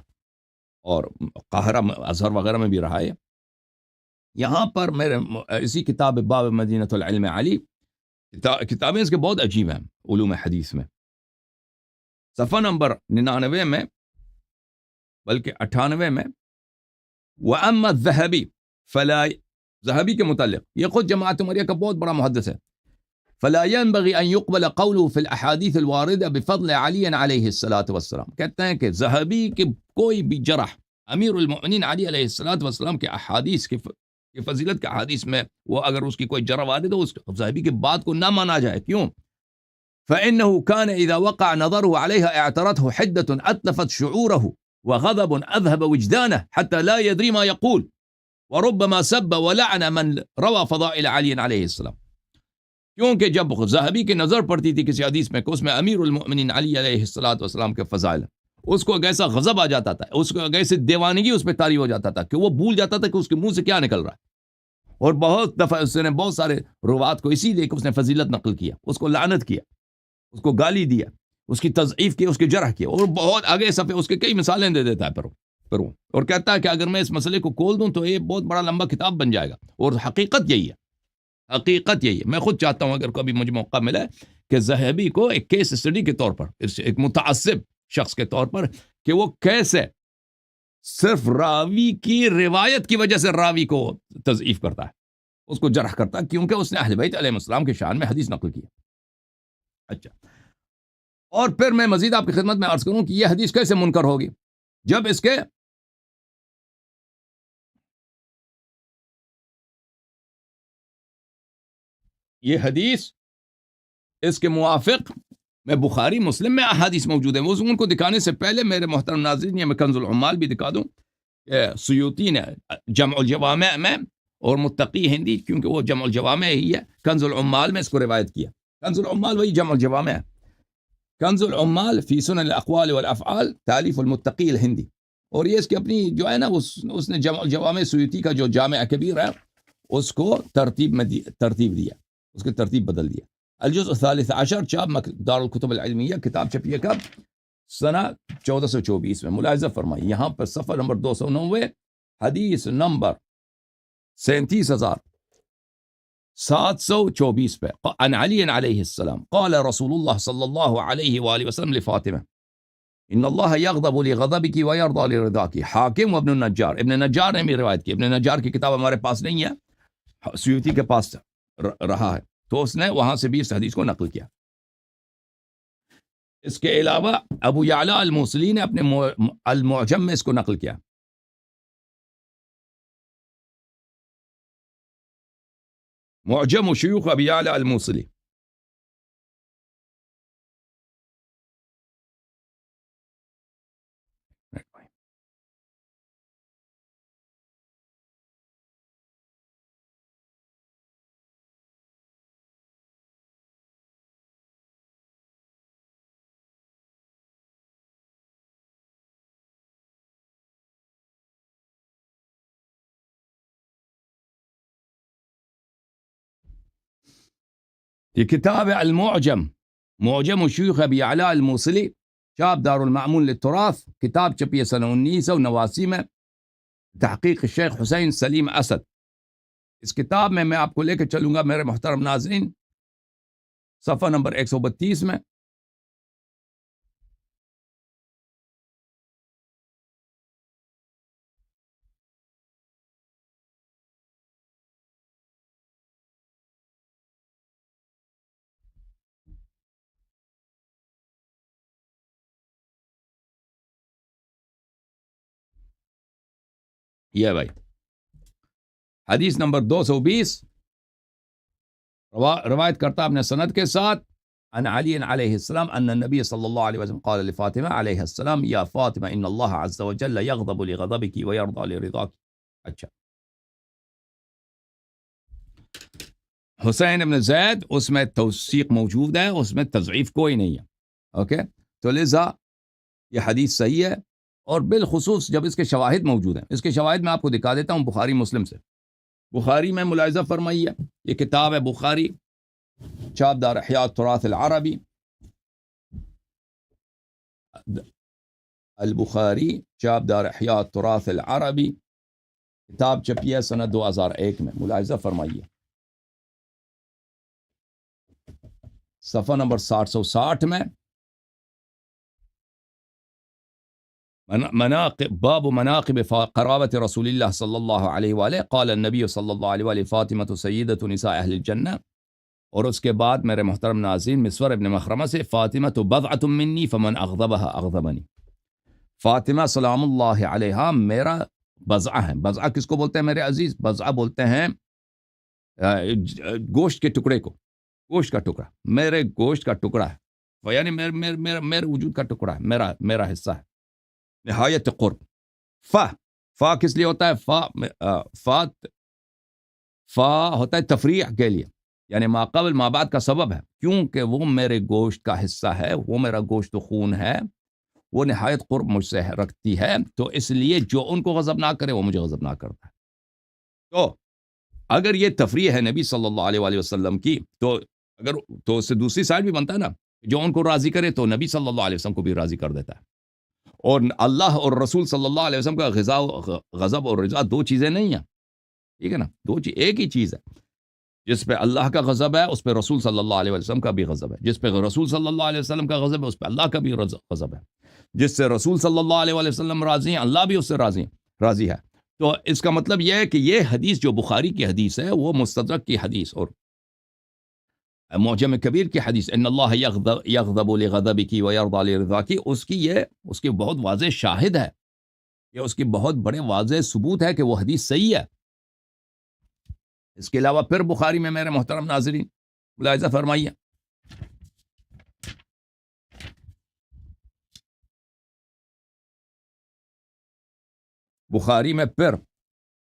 اور قاہرہ ازہر وغیرہ میں بھی رہا ہے. یہاں پر میرے اسی کتاب باب مدینۃ العلم علی، کتابیں اس کے بہت عجیب ہیں علوم حدیث میں. صفحہ نمبر 99 میں بلکہ 98 میں، وَأَمَّا الذَّهَبِي فلا، ذہبی کے متعلق، یہ خود جماعت عمریہ کا بہت بڑا محدث ہے. فلا ينبغي ان يقبل قوله في الاحاديث الوارده بفضل علي عليه الصلاه والسلام. کہتے ہیں کہ ذہبی کے کوئی بھی جرح امیر المؤمنین علی علیہ الصلوۃ والسلام کے احادیث کی فضیلت کے احادیث میں وہ اگر اس کی کوئی جرح وارد ہو، اس ذہبی کی بات کو نہ مانا جائے. کیوں؟ فانه كان اذا وقع نظره عليها اعترته حده اتلفت شعوره وغضب اذهب وجدانه حتى لا يدري ما يقول وربما سب ولعن من روى فضائل علي عليه السلام. کیونکہ جب ذہبی کی نظر پڑتی تھی کسی حدیث میں کہ اس میں امیر المؤمنین علی علیہ الصلوۃ والسلام کے فضائل، اس کو ایک ایسا غضب آ جاتا تھا، اس کو ایک ایسی دیوانگی اس پہ طاری ہو جاتا تھا کہ وہ بھول جاتا تھا کہ اس کے منہ سے کیا نکل رہا ہے. اور بہت دفعہ اس نے بہت سارے روات کو اسی لیے کہ اس نے فضیلت نقل کیا، اس کو لعنت کیا، اس کو گالی دیا، اس کی تضعیف کی، اس کی جرح کیا، اور بہت آگے صفحے اس کے کئی مثالیں دے دیتا ہے پر وہ، اور کہتا ہے کہ اگر میں اس مسئلے کو کھول دوں تو یہ بہت بڑا لمبا کتاب بن جائے گا. اور حقیقت یہی ہے، حقیقت یہی ہے. میں خود چاہتا ہوں اگر کبھی مجھے موقع ملے کہ ذہبی کو ایک کیس اسٹڈی کے طور پر، ایک متعصب شخص کے طور پر، کہ وہ کیسے صرف راوی کی روایت کی وجہ سے راوی کو تضعیف کرتا ہے، اس کو جرح کرتا ہے، کیونکہ اس نے اہل بیت علیہ السلام کے شان میں حدیث نقل کی. اچھا، اور پھر میں مزید آپ کی خدمت میں عرض کروں کہ یہ حدیث کیسے منکر ہوگی؟ جب اس کے یہ حدیث اس کے موافق میں بخاری مسلم میں احادیث موجود ہیں. وہ ان کو دکھانے سے پہلے میرے محترم ناظرین، یہ میں کنز العمال بھی دکھا دوں کہ سیوطی نے جمع الجوامع میں، اور متقی ہندی کیونکہ وہ جمع الجوامع ہی ہے، کنز العمال میں اس کو روایت کیا. کنز العمال وہی جمع الجوامع ہے. کنز العمال فی سنن الاقوال والافعال تالیف المتقی الہندی. اور یہ اس کی اپنی جو ہے نا، اس نے جمع الجوامع سیوطی کا جو جامع کبیر ہے اس کو ترتیب دیا، اس کی ترتیب بدل دیا. الجزء الثالث عشر، چاپ دار الکتب العلمیہ، کتاب چھپی ہے کب؟ سنہ 1424 میں. ملاحظہ فرمائی یہاں پر صفحہ نمبر 290، حدیث نمبر 3724 پہ، عن علی علیہ السلام قال رسول اللہ صلی اللہ علیہ وآلہ وسلم لفاطمہ ان اللہ یغضب لغضبک ویرضى لرضاک. حاکم و ابن النجار، ابن نجار نے بھی روایت کی. ابن نجار کی کتاب ہمارے پاس نہیں ہے، سیوطی کے پاس رہا ہے، تو اس نے وہاں سے بھی اس حدیث کو نقل کیا. اس کے علاوہ ابو یعلا الموصلی نے اپنے المعجم میں اس کو نقل کیا. معجم شیوخ ابی یعلا الموصلی. یہ کتاب ہے المعجم، معجم شیوخ ابی یعلا الموصلی، چاپ دار المعمون للتراث، کتاب چھپی ہے سنہ 1989 میں، تحقیق شیخ حسین سلیم اسد. اس کتاب میں آپ کو لے کے چلوں گا میرے محترم ناظرین، صفحہ نمبر 132 میں. یہ بھائی حدیث نمبر 220 روایت کرتا اپنے سند کے ساتھ ان علی علیہ السلام ان النبی صلی اللہ علیہ وسلم قال لفاطمہ علیہ السلام یا فاطمہ ان اللہ عز وجل یغضب لغضبک ویرضى لرضاک. اچھا، حسین ابن زید اس میں توثیق موجود ہے، اس میں تضعیف کوئی نہیں ہے. اوکے، تو لذا یہ حدیث صحیح ہے، اور بالخصوص جب اس کے شواہد موجود ہیں. اس کے شواہد میں آپ کو دکھا دیتا ہوں بخاری مسلم سے. بخاری میں ملاحظہ فرمائیے، یہ کتاب ہے بخاری، چاپ دار احیاء التراث العربی، البخاری چاپ دار احیاء التراث العربی، کتاب چھپی ہے سنہ 2001 میں. ملاحظہ فرمائیے صفحہ نمبر 760 میں باب مناقب قرابت رسول اللہ صلی اللہ علیہ وآلہ قال النبی صلی اللہ علیہ وآلہ فاطمہ سیدۃ نساء اہل الجنہ. اور اس کے بعد میرے محترم ناظرین مسور ابن مخرمہ سے فاطمہ بضعۃ منی فمن اغضبها اغضبنی. فاطمہ سلام اللہ علیہا میرا بضعہ ہے. بضعہ کس کو بولتے ہیں میرے عزیز؟ بضعہ بولتے ہیں گوشت کے ٹکڑے کو، گوشت کا ٹکڑا، میرے گوشت کا ٹکڑا ہے، یعنی میرے وجود کا ٹکڑا ہے، میرا حصہ ہے. نہایت قرب. فا کس لیے ہوتا ہے؟ فا ہوتا ہے تفریح کے لیے، یعنی ما قبل ما بعد کا سبب ہے، کیونکہ وہ میرے گوشت کا حصہ ہے، وہ میرا گوشت و خون ہے، وہ نہایت قرب مجھ سے رکھتی ہے، تو اس لیے جو ان کو غضب نہ کرے وہ مجھے غضب نہ کرتا ہے. تو اگر یہ تفریح ہے نبی صلی اللہ علیہ وآلہ وسلم کی، تو اس سے دوسری سائڈ بھی بنتا ہے نا، جو ان کو راضی کرے تو نبی صلی اللہ علیہ وسلم کو بھی راضی کر دیتا ہے. اور اللہ اور رسول صلی اللہ علیہ وسلم کا غضب اور رضا دو چیزیں نہیں ہیں، ٹھیک ہے نا، دو چیز ایک ہی چیز ہے. جس پہ اللہ کا غضب ہے اس پہ رسول صلی اللہ علیہ وسلم کا بھی غضب ہے، جس پہ رسول صلی اللہ علیہ وسلم کا غضب ہے اس پہ اللہ کا بھی غضب ہے. جس سے رسول صلی اللہ علیہ وسلم راضی ہیں اللہ بھی اس سے راضی ہے. تو اس کا مطلب یہ ہے کہ یہ حدیث جو بخاری کی حدیث ہے وہ مستدرک کی حدیث اور معجم کبیر کی حدیث ان اللہ یغضب لغضبک ویرضى لرضاک، اس کی بہت واضح شاہد ہے، یہ اس کی بہت بڑے واضح ثبوت ہے کہ وہ حدیث صحیح ہے. اس کے علاوہ پھر بخاری میں میرے محترم ناظرین ملاحظہ فرمائیے، بخاری میں پھر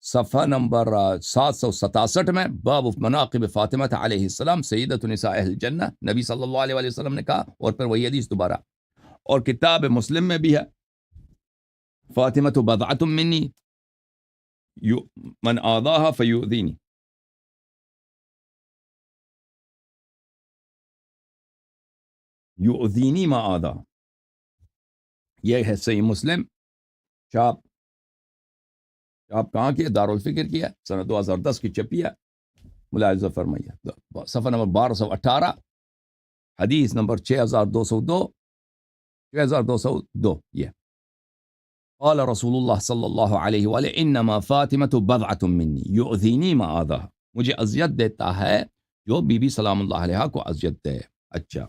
صفحہ نمبر 767 میں باب مناقب فاطمہ علیہ السلام سیدۃ نساء اہل الجنہ، نبی صلی اللہ علیہ وسلم نے کہا، اور پھر وہی حدیث دوبارہ. اور کتاب مسلم میں بھی ہے فاطمہ بضعۃ منی من آذاها فیؤذینی. یؤذینی ما آذا، یہ ہے صحیح مسلم، چاپ کہاں کی ہے؟ دارالفکر کی ہے، سنہ 2010 کی چھپی ہے. ملاحظہ فرمائیے صفحہ نمبر 1218 حدیث نمبر 6202 یہ قال رسول اللہ صلی اللہ علیہ وآلہ انما فاطمہ بضعۃ منی یؤذینی ما آذاها، مجھے اذیت دیتا ہے جو بی بی سلام اللہ علیہ کو اذیت دے. اچھا،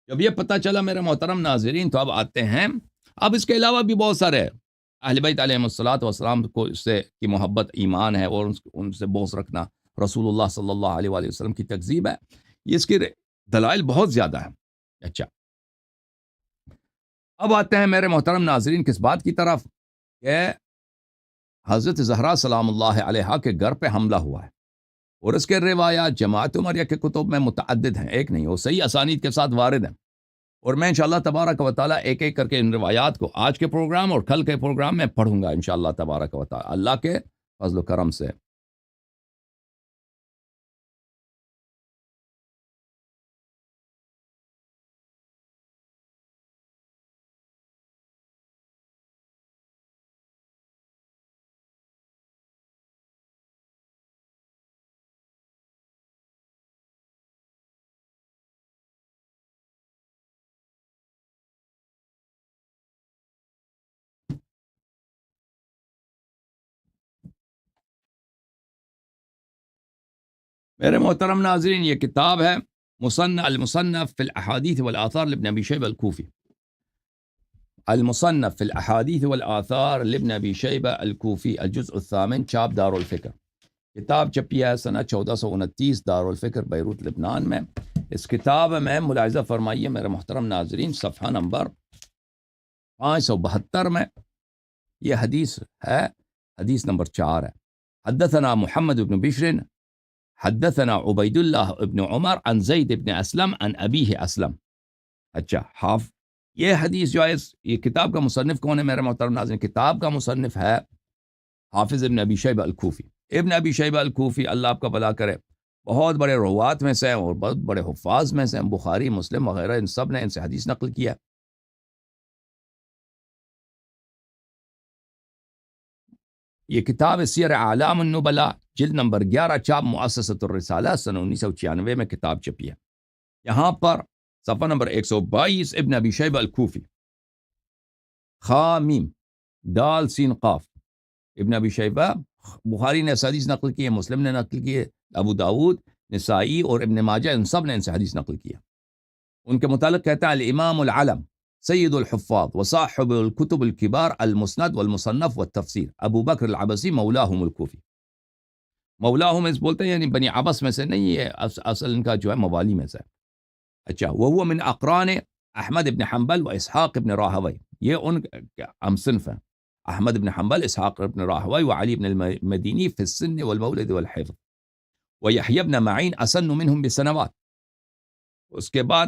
جب یہ پتہ چلا میرے محترم ناظرین، تو اب آتے ہیں، اب اس کے علاوہ بھی بہت سارے اہل بیت علیہم الصلوۃ والسلام کو اس سے کی محبت ایمان ہے، اور ان سے بغض رکھنا رسول اللہ صلی اللہ علیہ وآلہ وسلم کی تکذیب ہے. یہ اس کی دلائل بہت زیادہ ہیں. اچھا، اب آتے ہیں میرے محترم ناظرین کس بات کی طرف کہ حضرت زہرا سلام اللہ علیہا کے گھر پہ حملہ ہوا ہے، اور اس کے روایات جماعت عمریہ کے کتب میں متعدد ہیں، ایک نہیں، وہ صحیح اسانید کے ساتھ وارد ہیں. اور میں انشاءاللہ تبارک و تعالیٰ ایک ایک کر کے ان روایات کو آج کے پروگرام اور کل کے پروگرام میں پڑھوں گا انشاءاللہ تبارک و تعالیٰ اللہ کے فضل و کرم سے. میرے محترم ناظرین، یہ کتاب ہے المصنف فی الاحادیث والآثار لابن ابی شیبہ الکوفی. المصنف في الأحاديث والآثار لابن أبي شيبة الكوفي الجزء الثامن چاپ دار الفکر. کتاب چھپی ہے سنہ 1429 دار الفکر بیروت لبنان میں. اس کتاب میں ملاحظہ فرمائیے میرے محترم ناظرین صفحہ نمبر 572 میں یہ حدیث ہے، حدیث نمبر 4 ہے. حدثنا محمد بن بشر حدثنا عبید اللہ ابن عمر عن زید ابن اسلم عن ابیہ اسلم. اچھا، یہ حدیث جو ہے، یہ کتاب کا مصنف کون ہے میرے محترم ناظرین؟ کتاب کا مصنف ہے حافظ ابن ابی شیبہ الکوفی. ابن ابی شیبہ الکوفی اللہ آپ کا بھلا کرے، بہت بڑے روات میں سے ہیں اور بہت بڑے حفاظ میں سے ہیں. بخاری، مسلم وغیرہ ان سب نے ان سے حدیث نقل کیا. یہ کتاب سیر اعلام النبلاء جلد نمبر 11 چاپ مؤسسۃ الرسالہ سن 1996 میں کتاب چھپی ہے. یہاں پر صفحہ نمبر 122 ابن ابی شیبہ الکوفی، خا میم دال سین قاف. ابن ابی شیبہ بخاری نے حدیث نقل کی ہے، مسلم نے نقل کی ہے، ابو داود، نسائی اور ابن ماجہ ان سب نے ان سے حدیث نقل کیا. ان کے متعلق کہتا ہے الامام العلم سید الحفاظ وصاحب الكتب الكبار المسند والمصنف والتفسیر ابو بکر العبسی مولاہم الکوفی. مولاہم اس بولتے ہیں یعنی بنی عبس میں سے نہیں ہے، اصل ان کا جو ہے موالی میں سے. اچھا، وہو من اقران احمد ابن حنبل و اسحاق ابن راہوی. یہ ان ہم صنف ہیں، احمد ابن حنبل، اسحاق ابن راہوی وعلی ابن المدینی فی السن والمولد والحفظ ویحیی ابن معین اسن منہم بسنوات. اس کے بعد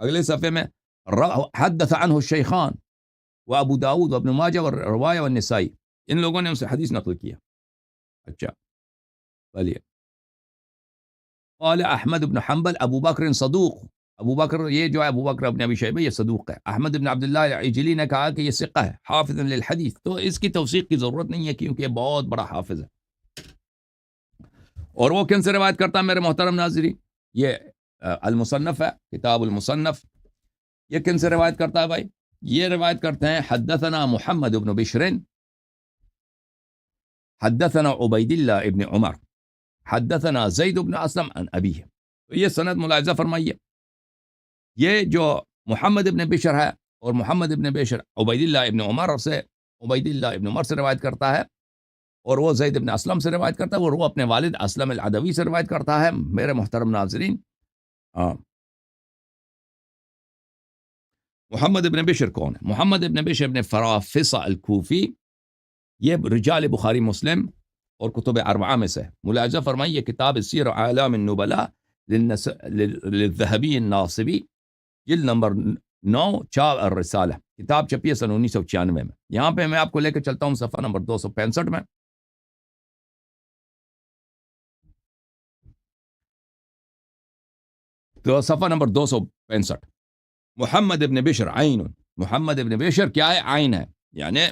اگلے صفحے میں حدث عنہ الشیخان و ابو داود و ابن ماجہ و روایہ و نسائی. ان لوگوں نے ان سے حدیث نقل کیا. اچھا بلیے. قال احمد بن حنبل ابو بکر صدوق. ابو بکر، یہ جو ہے ابو بکر ابن ابی شیبہ، یہ صدوق ہے. احمد بن عبداللہ العجلی نے کہا کہ یہ ثقہ ہے، حافظ للحدیث. تو اس کی توثیق کی ضرورت نہیں ہے کیونکہ یہ بہت بڑا حافظ ہے. اور وہ کن سے روایت کرتا ہے میرے محترم ناظرین؟ یہ المصنف ہے، کتاب المصنف. یہ کن سے روایت کرتا ہے بھائی؟ یہ روایت کرتے ہیں حدثنا محمد بن بشر حدثنا عبید اللہ ابن عمر حدثنا زید بن اسلم عن ابیہ. تو یہ سند ملاحظہ فرمائیے، یہ جو محمد ابن بشر ہے اور محمد ابن بشر عبید اللہ ابن عمر سے، عبید اللہ ابن عمر سے روایت کرتا ہے، اور وہ زید ابن اسلم سے روایت کرتا ہے، اور وہ اپنے والد اسلم العدوی سے روایت کرتا ہے. میرے محترم ناظرین، محمد ابن بشر کون ہے؟ محمد ابن بشر ابن فرافصہ الکوفی، یہ رجال بخاری، مسلم اور کتب اربعہ میں سے. ملاحظہ فرمائیے کتاب سیر اعلام النبلاء للذہبی الناصبی جلد نمبر 9 چاپ الرسالہ. کتاب چھپی ہے سن 1996 میں. یہاں پہ میں آپ کو لے کے چلتا ہوں صفحہ نمبر 265 میں. تو صفحہ نمبر 265، محمد ابن بشر عین. محمد ابن بشر کیا ہے؟ عین ہے، یعنی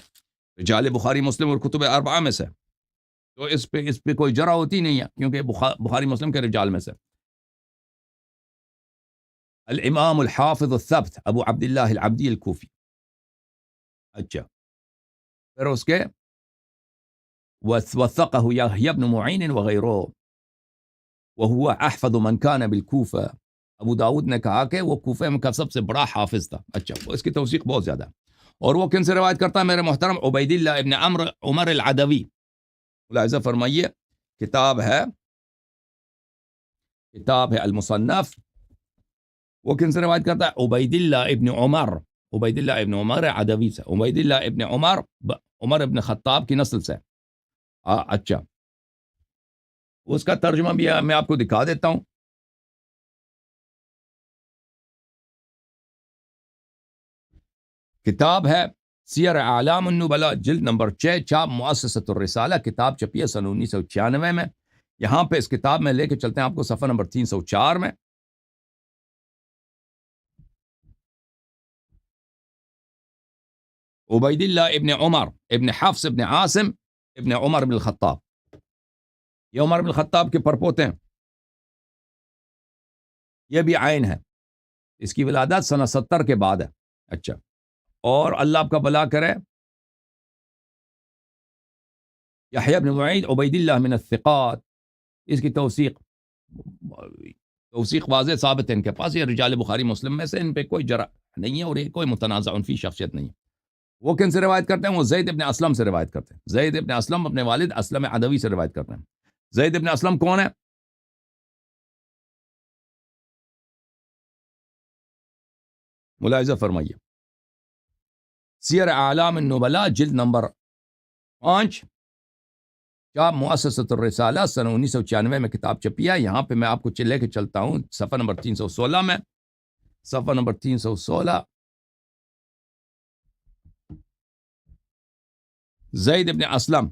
رجال بخاری، مسلم اور کتب اربعہ میں سے. تو اس پہ کوئی جرح ہوتی نہیں ہے کیونکہ بخاری مسلم کے رجال میں سے. الامام الحافظ الثبت ابو عبداللہ العبدی الکوفی. اچھا، پھر اس کے وثقہ یحیی بن معین وغیرہ وهو احفظ من كان بالکوفہ. ابو داود نے کہا کہ وہ کوفہ میں کا سب سے بڑا حافظ تھا. اچھا، اس کی توثیق بہت زیادہ. اور وہ کن سے روایت کرتا ہے میرے محترم؟ عبید اللہ ابن عمر العدوی. ملاحظہ فرمائیے کتاب ہے المصنف. وہ کن سے روایت کرتا ہے؟ عبید اللہ ابن عمر. عبید اللہ ابن عمر عدوی سے. عبید اللہ ابن عمر ابن خطاب کی نسل سے. اچھا، اس کا ترجمہ بھی میں آپ کو دکھا دیتا ہوں. کتاب ہے سیر اعلام النبلاء جلد نمبر 6 چاپ مؤسسۃ الرسالہ. کتاب چھپی ہے سن 1996 میں. یہاں پہ اس کتاب میں لے کے چلتے ہیں آپ کو صفحہ نمبر 304 میں. عبید اللہ ابن عمر ابن حفص ابن عاصم ابن عمر بن الخطاب. یہ عمر بن الخطاب کے پرپوتے ہیں. یہ بھی عین ہے. اس کی ولادت سنہ 70 کے بعد ہے. اچھا، اور اللہ آپ کا بھلا کرے. یحیی بن معین عبید اللہ من الثقات. اس کی توثیق توثیق واضح ثابت ہے ان کے پاس، یہ رجال بخاری مسلم میں سے ان پہ کوئی جرح نہیں ہے اور یہ کوئی متنازع فی شخصیت نہیں ہے۔ وہ کن سے روایت کرتے ہیں؟ وہ زید ابن اسلم سے روایت کرتے ہیں۔ زید ابن اسلم اپنے والد اسلم عدوی سے روایت کرتے ہیں۔ زید ابن اسلم کون ہے؟ ملاحظہ فرمائیے، سیر اعلام النبلاء جلد نمبر 5، چاپ مؤسسۃ الرسالہ، سن 1996 میں کتاب چھپی ہے۔ یہاں پہ میں آپ کو لے کے چلتا ہوں صفحہ نمبر 316 میں، صفحہ نمبر 316، زید ابن اسلم،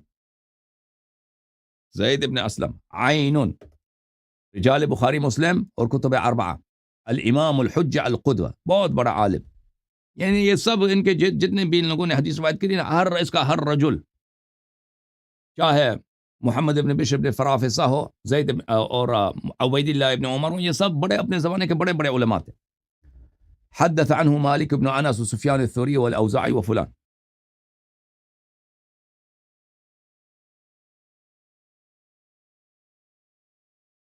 زید ابن اسلم عین رجال بخاری مسلم اور کتب اربعہ، الامام الحجہ القدوہ، بہت بڑا عالم۔ یعنی یہ سب ان کے جتنے بھی لوگوں نے حدیث روایت کی نا، اس کا ہر رجل، چاہے محمد ابن بشر ابن فرافصہ ہو، زید اور عبید اللہ ابن عمر ہو، یہ سب بڑے اپنے زمانے کے بڑے بڑے علماء تھے۔ حدث عنہ مالک ابن انس وسفیان الثوری والاوزاعی وفلان۔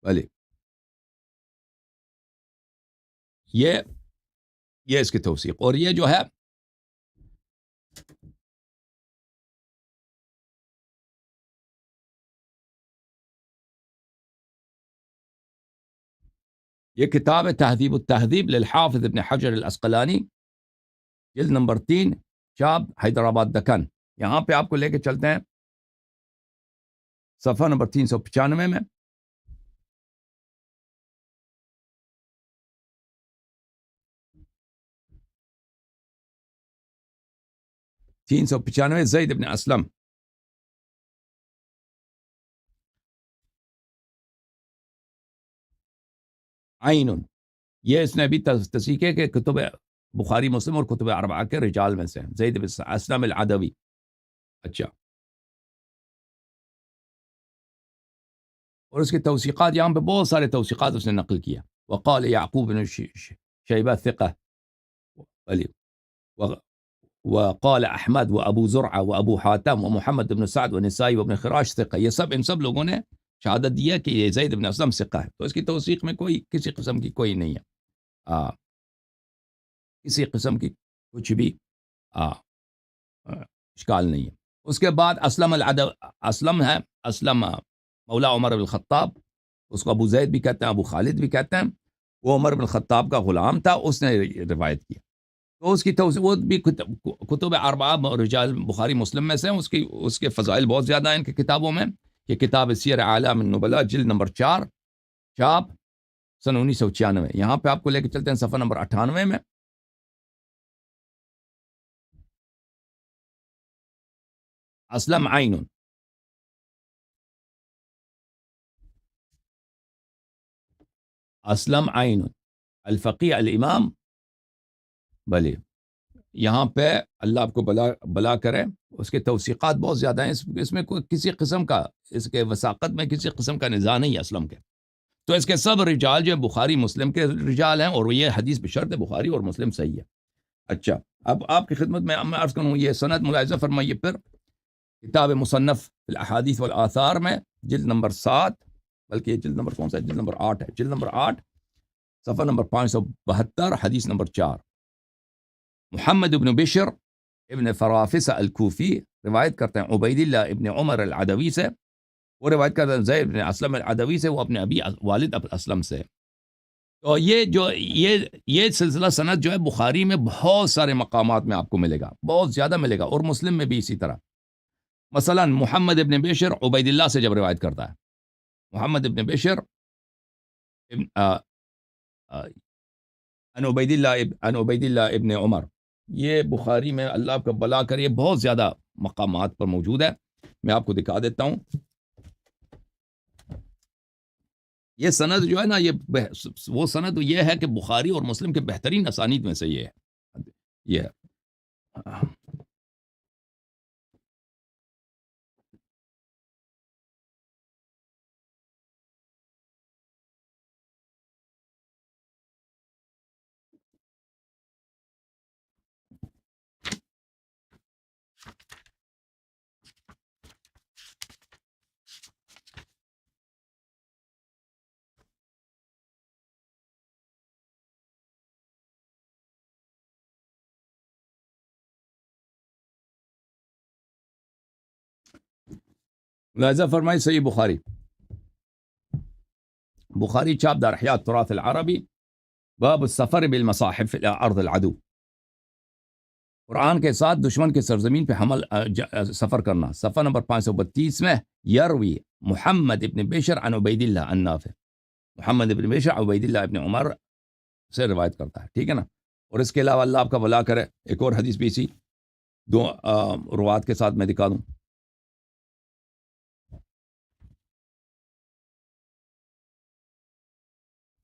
بھلے یہ اس کی توثیق، اور یہ جو ہے یہ کتاب ہے تہذیب التہذیب للحافظ ابن حجر العسقلانی، جلد نمبر 3، چاپ حیدرآباد دکن۔ یہاں پہ آپ کو لے کے چلتے ہیں صفحہ نمبر 395 میں، زید ابن اسلم عین، یہ اس نے ابھی تصحیح ہے کہ کتب بخاری مسلم اور کتب اربعہ کے رجال میں سے زید بن اسلم العدوی۔ اچھا، اور اس کی توثیقات یہاں پہ بہت سارے توثیقات اس نے نقل کیا۔ وقال یعقوب بن شیبہ ثقہ، وقال احمد وابو زرعہ وابو حاتم ومحمد بن سعد ونسائی وابن خراش ثقہ، یہ سب ان سب لوگوں نے شہادت دیا کہ یہ زید بن اسلم ثقہ ہے۔ تو اس کی توثیق میں کوئی کسی قسم کی کوئی نہیں ہے، کسی قسم کی کچھ بھی اشکال نہیں ہے۔ اس کے بعد اسلم ہے، اسلم مولا عمر بن الخطاب، اس کو ابو زید بھی کہتے ہیں، ابو خالد بھی کہتے ہیں۔ وہ عمر بن الخطاب کا غلام تھا، اس نے روایت کی، تو اس کی وہ بھی کتب اربعہ رجال بخاری مسلم میں سے، اس کے فضائل بہت زیادہ ہیں ان کی کتابوں میں۔ یہ کتاب سیر اعلام النبلاء جلد نمبر 4، چاپ سن 1996۔ یہاں پہ آپ کو لے کے چلتے ہیں صفحہ نمبر 98 میں، اسلم عین، اسلم عین الفقیہ الامام۔ بھلے یہاں پہ اللہ آپ کو بلا کرے، اس کے توثیقات بہت زیادہ ہیں، اس میں کوئی کسی قسم کا، اس کے وثاقت میں کسی قسم کا نزاع نہیں ہے اسلم کے۔ تو اس کے سب رجال جو بخاری مسلم کے رجال ہیں، اور یہ حدیث بشرط بخاری اور مسلم صحیح ہے۔ اچھا، اب آپ کی خدمت میں عرض کروں، یہ سند ملاحظہ فرمائیے پھر، کتاب مصنف فی الاحادیث والآثار میں جلد نمبر 7، بلکہ یہ جلد نمبر کون سا ہے؟ جلد نمبر 8 ہے، جلد نمبر 8، صفحہ نمبر 572، حدیث نمبر 4، محمد ابن بشر ابن فرافصہ الکوفی روایت کرتے ہیں عبید اللہ ابن عمر العدوی سے، وہ روایت کرتے ہیں زید ابن اسلم العدوی سے، وہ اپنے ابی والد اسلم سے۔ تو یہ جو یہ سلسلہ سند جو ہے بخاری میں بہت سارے مقامات میں آپ کو ملے گا، بہت زیادہ ملے گا، اور مسلم میں بھی اسی طرح۔ مثلا محمد ابن بشر عبید اللہ سے جب روایت کرتا ہے، محمد ابن بشر ان عبید اللہ ابن عمر، یہ بخاری میں اللہ آپ کا بلا کر یہ بہت زیادہ مقامات پر موجود ہے۔ میں آپ کو دکھا دیتا ہوں، یہ سند جو ہے نا، یہ وہ سند یہ ہے کہ بخاری اور مسلم کے بہترین اسانید میں سے یہ ہے۔ ملاحظہ فرمائے صحیح بخاری چاپ دار احیاء التراث العربی باب السفر بالمصاحف الى ارض العدو، قرآن کے ساتھ دشمن کے سرزمین پہ سفر کرنا، صفحہ نمبر 532 میں یروی محمد ابن بشر عن عبید اللہ عن نافع، محمد ابن بشر عبید اللہ ابن عمر سے روایت کرتا ہے، ٹھیک ہے نا. اور اس کے علاوہ اللہ آپ کا بھلا کرے، ایک اور حدیث بھی اسی دو روات کے ساتھ میں دکھا دوں.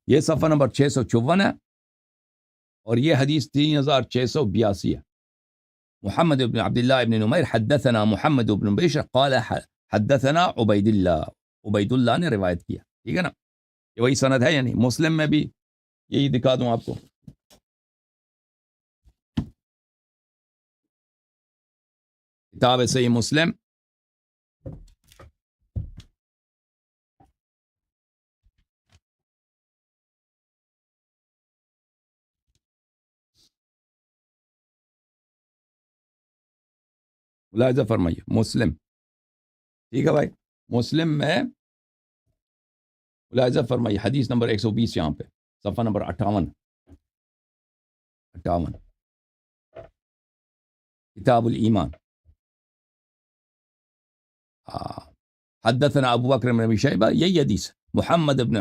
یہ صفحہ نمبر 654 ہے اور یہ حدیث 3682 ہے. محمد ابن عبداللہ ابن نمیر حدثنا محمد ابن بشر قال حدثنا عبید اللہ نے روایت کیا، ٹھیک ہے نا. یہ وہی سند ہے، یعنی مسلم میں بھی یہی دکھا دوں آپ کو. کتاب صحیح مسلم ملاحظہ فرمائیے، مسلم، ٹھیک ہے بھائی، مسلم میں ملاحظہ فرمائیے حدیث نمبر 120 یہاں پہ صفحہ نمبر 58 کتاب الایمان. حدثنا ابو بکر بن ابی شیبہ، یہی حدیث محمد ابن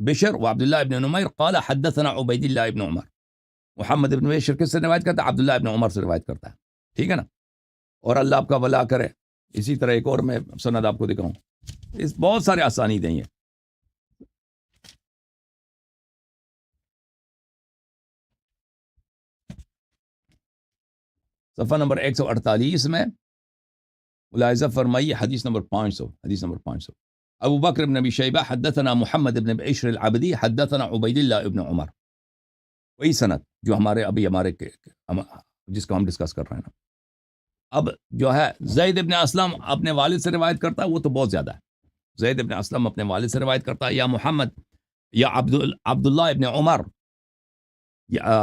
بشر و عبداللہ ابن نمیر قال حدثنا عبید اللہ ابن عمر. محمد ابن بشر کس سے روایت کرتا ہے؟ عبداللہ ابن عمر سے روایت کرتا ہے، ٹھیک ہے نا. اور اللہ آپ کا بھلا کرے. اسی طرح ایک اور میں سند آپ کو دکھاؤں، اس بہت سارے اسانید ہیں. یہ صفحہ نمبر 148 میں ملاحظہ فرمائیے حدیث نمبر 500. ابو بکر بن ابی شیبہ حدثنا محمد بن بشر العبدی حدثنا عبید اللہ ابن عمر، وہی سند جو ہمارے جس کو ہم ڈسکس کر رہے ہیں نا. اب جو ہے زید ابن اسلم اپنے والد سے روایت کرتا ہے، وہ تو بہت زیادہ ہے. زید ابن اسلم اپنے والد سے روایت کرتا ہے، یا محمد یا عبداللہ ابن عمر یا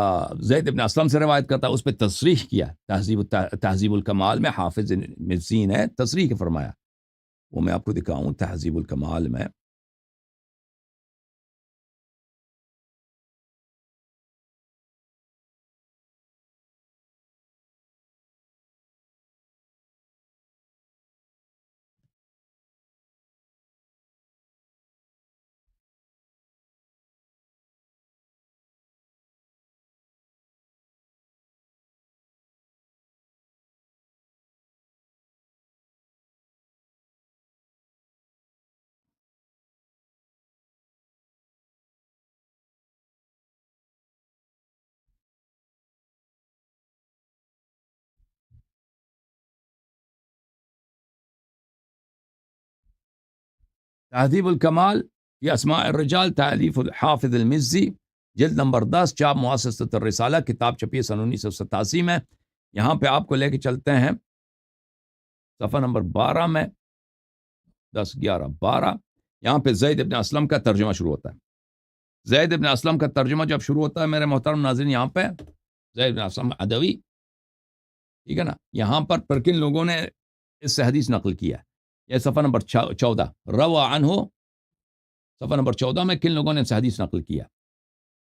زید ابن اسلم سے روایت کرتا ہے. اس پہ تصریح کیا، تہذیب الکمال میں حافظ مزی نے تصریح فرمایا، وہ میں آپ کو دکھاؤں تہذیب الکمال میں. تہذیب الکمال یہ اسماء الرجال تالیف الحافظ المزی، جلد نمبر 10، چاپ مؤسسۃ الرسالہ، کتاب چھپی سن 1987 میں. یہاں پہ آپ کو لے کے چلتے ہیں صفحہ نمبر 12 میں، 10 11 12. یہاں پہ زید ابن اسلم کا ترجمہ شروع ہوتا ہے. زید ابن اسلم کا ترجمہ جب شروع ہوتا ہے میرے محترم ناظرین، یہاں پہ زید ابن اسلم ادوی، ٹھیک ہے نا. یہاں پر کن لوگوں نے اس سے حدیث نقل کیا ہے؟ یہ صفحہ نمبر 14 روا عنہ، صفحہ نمبر 14 میں کن لوگوں نے اس سے حدیث نقل کیا؟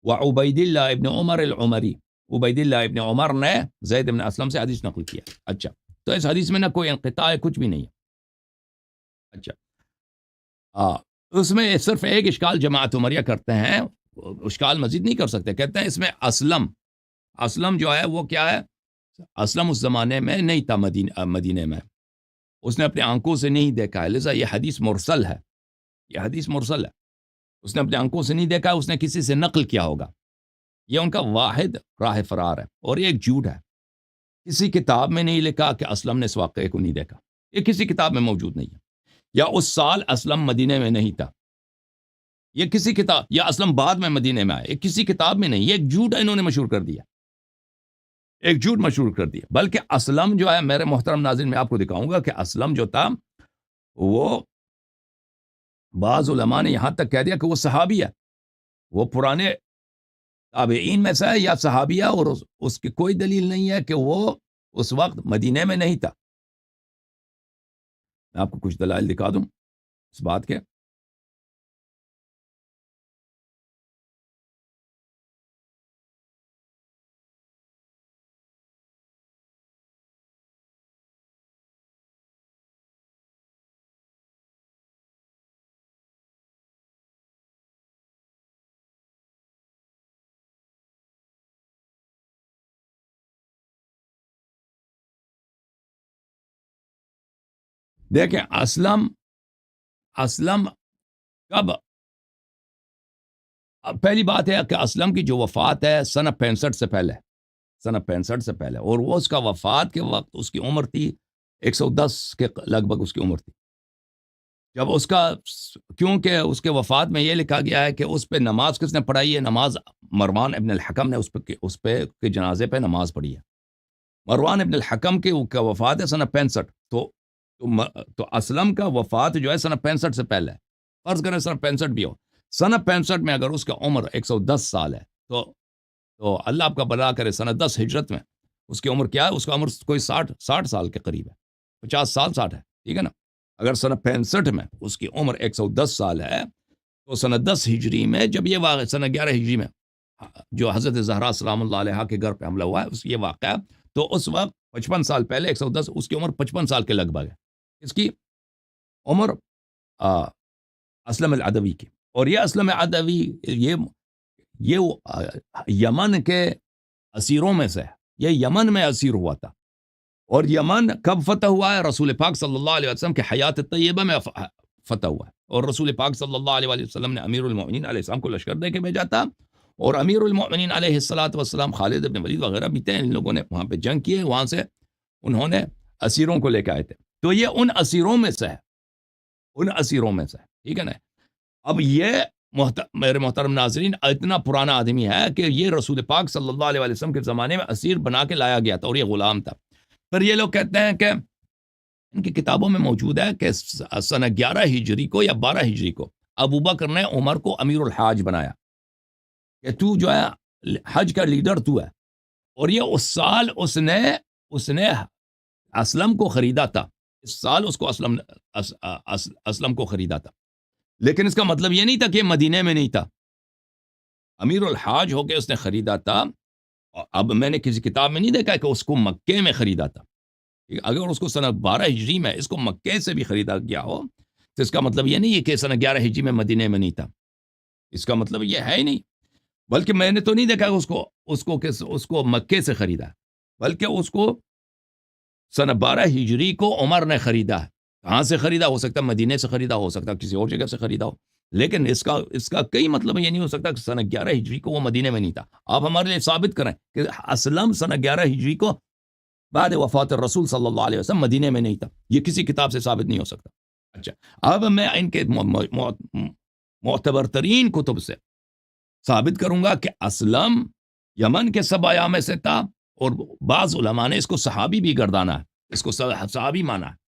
وعبید اللہ ابن عمر العمری، عبید اللہ ابن عمر نے زید ابن اسلم سے حدیث نقل کیا. اچھا، تو اس حدیث میں نہ کوئی انقطاع ہے، کچھ بھی نہیں ہے. اچھا، اس میں صرف ایک اشکال جماعت عمریہ کرتے ہیں، اشکال مزید نہیں کر سکتے. کہتے ہیں اس میں اسلم جو ہے وہ کیا ہے؟ اسلم اس زمانے میں نہیں تھا مدینے میں، اس نے اپنے آنکھوں سے نہیں دیکھا ہے، لذا یہ حدیث مرسل ہے. یہ حدیث مرسل ہے، اس نے اپنے آنکھوں سے نہیں دیکھا، اس نے کسی سے نقل کیا ہوگا. یہ ان کا واحد راہ فرار ہے. اور یہ ایک جھوٹ ہے، کسی کتاب میں نہیں لکھا کہ اسلم نے اس واقعے کو نہیں دیکھا. یہ کسی کتاب میں موجود نہیں ہے. یا اس سال اسلم مدینے میں نہیں تھا، یہ کسی کتاب، یا اسلم بعد میں مدینے میں آئے، یہ کسی کتاب میں نہیں. یہ ایک جھوٹ ہے، انہوں نے مشہور کر دیا، ایک جھوٹ مشہور کر دیا. بلکہ اسلم جو ہے میرے محترم ناظرین، میں آپ کو دکھاؤں گا کہ اسلم جو تھا وہ بعض علماء نے یہاں تک کہہ دیا کہ وہ صحابی ہے، وہ پرانے تابعین میں سے ہے یا صحابی ہے، اور اس کی کوئی دلیل نہیں ہے کہ وہ اس وقت مدینے میں نہیں تھا. میں آپ کو کچھ دلائل دکھا دوں اس بات کے. دیکھیں اسلم کب، پہلی بات ہے کہ اسلم کی جو وفات ہے سن 65 سے پہلے، سن 65 سے پہلے، اور وہ اس کا وفات کے وقت اس کی عمر تھی 110 کے لگ بھگ اس کی عمر تھی. جب اس کا، کیونکہ اس کے وفات میں یہ لکھا گیا ہے کہ اس پہ نماز کس نے پڑھائی ہے؟ نماز مروان ابن الحکم نے اس پہ کے جنازے پہ نماز پڑھی ہے. مروان ابن الحکم کا وفات ہے سن 65. تو اسلم کا وفات جو ہے سن 65 سے پہلے ہے. فرض کریں سن 65 بھی ہو، سن 65 میں اگر اس کا عمر 110 سال ہے تو اللہ آپ کا بلا کرے سن 10 ہجرت میں اس کی عمر کیا ہے؟ اس کا عمر کوئی 60 سال کے قریب ہے، 50 سال 60 ہے، ٹھیک ہے نا. اگر سن 65 میں اس کی عمر 110 سال ہے تو سن 10 ہجری میں جب یہ واقعہ، سن 11 ہجری میں جو حضرت زہرا سلام اللہ علیہ کے گھر پہ حملہ ہوا ہے یہ واقعہ، تو اس وقت 55 سال پہلے 110، اس کی عمر 55 سال کے لگ بھگ ہے. اس کی عمر اسلم العدوی کی. اور یہ اسلم عدوی یہ یمن کے اسیروں میں سے ہے، یہ یمن میں اسیر ہوا تھا. اور یمن کب فتح ہوا ہے؟ رسول پاک صلی اللہ علیہ وسلم کے حیات طیبہ میں فتح ہوا ہے. اور رسول پاک صلی اللہ علیہ وسلم نے امیر المؤمنین علیہ السلام کو لشکر دے کے بھیجا تھا، اور امیر المؤمنین علیہ الصلوۃ والسلام خالد بن ولید وغیرہ بھی تھے. ان لوگوں نے وہاں پہ جنگ کیے، وہاں سے انہوں نے اسیروں کو لے کے آئے تھے. تو یہ ان اسیروں میں سے ہے، ان اسیروں میں سے ہے، ٹھیک ہے نا. اب یہ میرے محترم ناظرین اتنا پرانا آدمی ہے کہ یہ رسول پاک صلی اللہ علیہ وسلم کے زمانے میں اسیر بنا کے لایا گیا تھا، اور یہ غلام تھا. پر یہ لوگ کہتے ہیں کہ ان کی کتابوں میں موجود ہے کہ سن 11 ہجری کو یا 12 ہجری کو ابو بکر نے عمر کو امیر الحاج بنایا کہ تو جو ہے حج کا لیڈر تو ہے. اور یہ اس سال اس نے اسلم کو خریدا تھا، اس سال اس کو اسلم کو خریدا تھا. لیکن اس کا مطلب یہ نہیں تھا کہ یہ مدینے میں نہیں تھا، امیر الحاج ہو کے اس نے خریدا تھا. اب میں نے کسی کتاب میں نہیں دیکھا کہ اس کو مکے میں خریدا تھا. اگر اس کو سن 12 ہجری میں اس کو مکے سے بھی خریدا گیا ہو تو اس کا مطلب یہ نہیں ہے کہ سن 11 ہجری میں مدینے میں نہیں تھا. اس کا مطلب یہ ہے ہی نہیں. بلکہ میں نے تو نہیں دیکھا اس کو مکے سے خریدا، بلکہ اس کو سن 12 ہجری کو عمر نے خریدا ہے. کہاں سے خریدا؟ ہو سکتا ہے مدینے سے خریدا، ہو سکتا ہے کسی اور جگہ سے خریدا ہو. لیکن اس کا کئی مطلب یہ نہیں ہو سکتا کہ سن 11 ہجری کو وہ مدینے میں نہیں تھا. آپ ہمارے لیے ثابت کریں کہ اسلم سن 11 ہجری کو بعد وفات الرسول صلی اللہ علیہ وسلم مدینے میں نہیں تھا. یہ کسی کتاب سے ثابت نہیں ہو سکتا. اچھا، اب میں ان کے معتبر ترین کتب سے ثابت کروں گا کہ اسلم یمن کے سبایا میں سے تھا، اور بعض علماء نے اس کو صحابی بھی گردانا ہے، اس کو صحابی مانا ہے.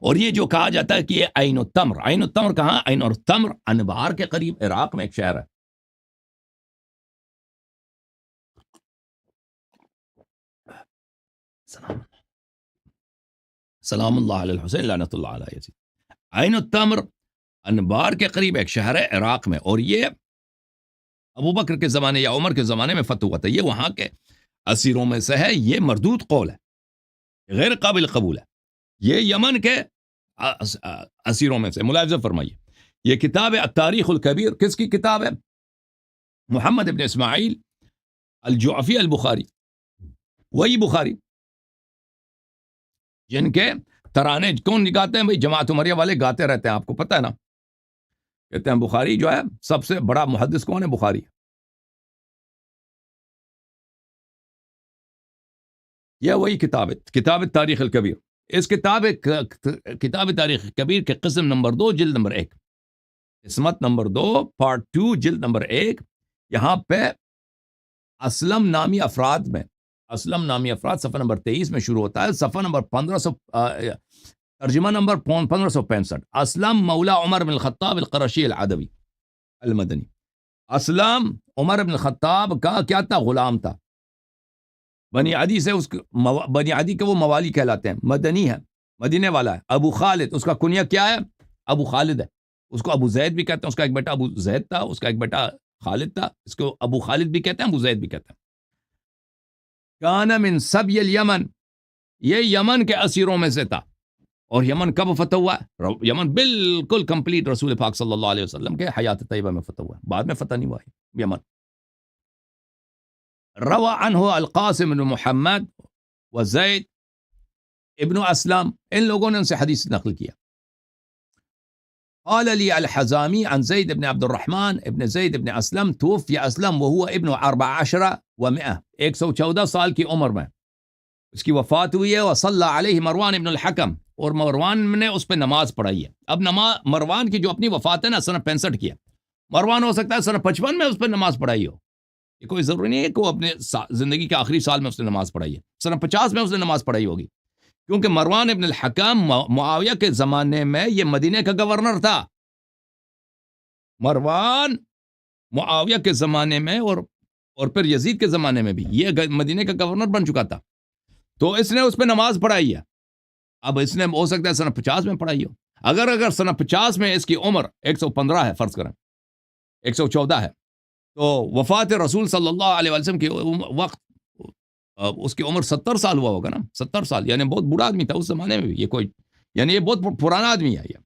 اور یہ جو کہا جاتا ہے کہ یہ عین التمر، عین التمر کہاں؟ عین التمر انبار کے قریب عراق میں ایک شہر ہے. سلام اللہ علیہ الحسین لعنت اللہ علیہ یزید. عین التمر انبار کے قریب ایک شہر ہے عراق میں، اور یہ ابو بکر کے زمانے یا عمر کے زمانے میں فتح ہوا تھا. یہ وہاں کے اسیروں میں سے ہے. یہ مردود قول ہے، غیر قابل قبول ہے. یہ یمن کے اسیروں میں سے. ملاحظہ فرمائیے، یہ کتاب ہے التاریخ الکبیر. کس کی کتاب ہے؟ محمد ابن اسماعیل الجعفی البخاری، وہی بخاری جن کے ترانے کون گاتے ہیں؟ بھائی جماعت عمریہ والے گاتے رہتے ہیں، آپ کو پتہ ہے نا. کہتے ہیں بخاری جو ہے سب سے بڑا محدث کون ہے؟ بخاری. یہ وہی کتاب ہے، کتاب تاریخ الکبیر. اس کتاب تاریخ کبیر کے قسم نمبر 2 جلد نمبر 1، قسمت نمبر 2 پارٹ 2 جلد نمبر 1. یہاں پہ اسلم نامی افراد میں، اسلم نامی افراد صفحہ نمبر 23 میں شروع ہوتا ہے. صفحہ نمبر 1500، ترجمہ نمبر 1565. اسلم مولا عمر بن الخطاب القرشی العدوی المدنی. اسلم عمر بن الخطاب کا کیا تھا؟ غلام تھا. بنی عدی سے بنی عدی کے وہ موالی کہلاتے ہیں، مدنی ہے. مدینے والا ہے. ابو خالد اس کا کنیہ کیا ہے؟ ابو خالد ہے. اس کو ابو زید بھی کہتے ہیں. اس کا ایک بیٹا ابو زید تھا, اس کا ایک بیٹا خالد تھا. اس کو ابو خالد بھی کہتے ہیں, ابو زید بھی کہتے ہیں. کان من سبی الیمن, یہ یمن کے اسیروں میں سے تھا. اور یمن کب فتح ہوا؟ یمن بالکل کمپلیٹ رسول پاک صلی اللہ علیہ وسلم کے حیات طیبہ میں فتح ہوا, بعد میں فتح نہیں ہوا یمن. روا عنہ القاسم بن محمد و زید ابن اسلم, ان لوگوں نے ان سے حدیث نقل کیا. قال لي الحزامي عن زيد بن عبد الرحمن ابن زید ابن اسلم توفي اسلم وهو ابن 14 و100, 114 سال کی عمر میں اس کی وفات ہوئی ہے. وصلى عليه مروان ابن الحکم, اور مروان نے اس پہ نماز پڑھائی ہے. اب مروان کی جو اپنی وفات ہے نا سنہ 65 کی ہے, مروان ہو سکتا ہے سنہ 55 میں اس پہ نماز پڑھائی ہو. یہ کوئی ضروری نہیں ہے کہ وہ اپنے زندگی کے آخری سال میں اس نے نماز پڑھائی ہے. سنہ 50 میں اس نے نماز پڑھائی ہوگی, کیونکہ مروان ابن الحکم معاویہ کے زمانے میں یہ مدینے کا گورنر تھا. مروان معاویہ کے زمانے میں اور پھر یزید کے زمانے میں بھی یہ مدینے کا گورنر بن چکا تھا. تو اس نے اس پہ نماز پڑھائی ہے. اب اس نے ہو سکتا ہے سنہ 50 میں پڑھائی ہو. اگر سنہ 50 میں اس کی عمر 115 ہے, فرض کریں 114 ہے, تو وفات رسول صلی اللہ علیہ وسلم کے وقت اس کی عمر 70 سال ہوا ہوگا نا, 70 سال, یعنی بہت بوڑھا آدمی تھا اس زمانے میں بھی. یہ کوئی یعنی یہ بہت پرانا آدمی ہے یہ.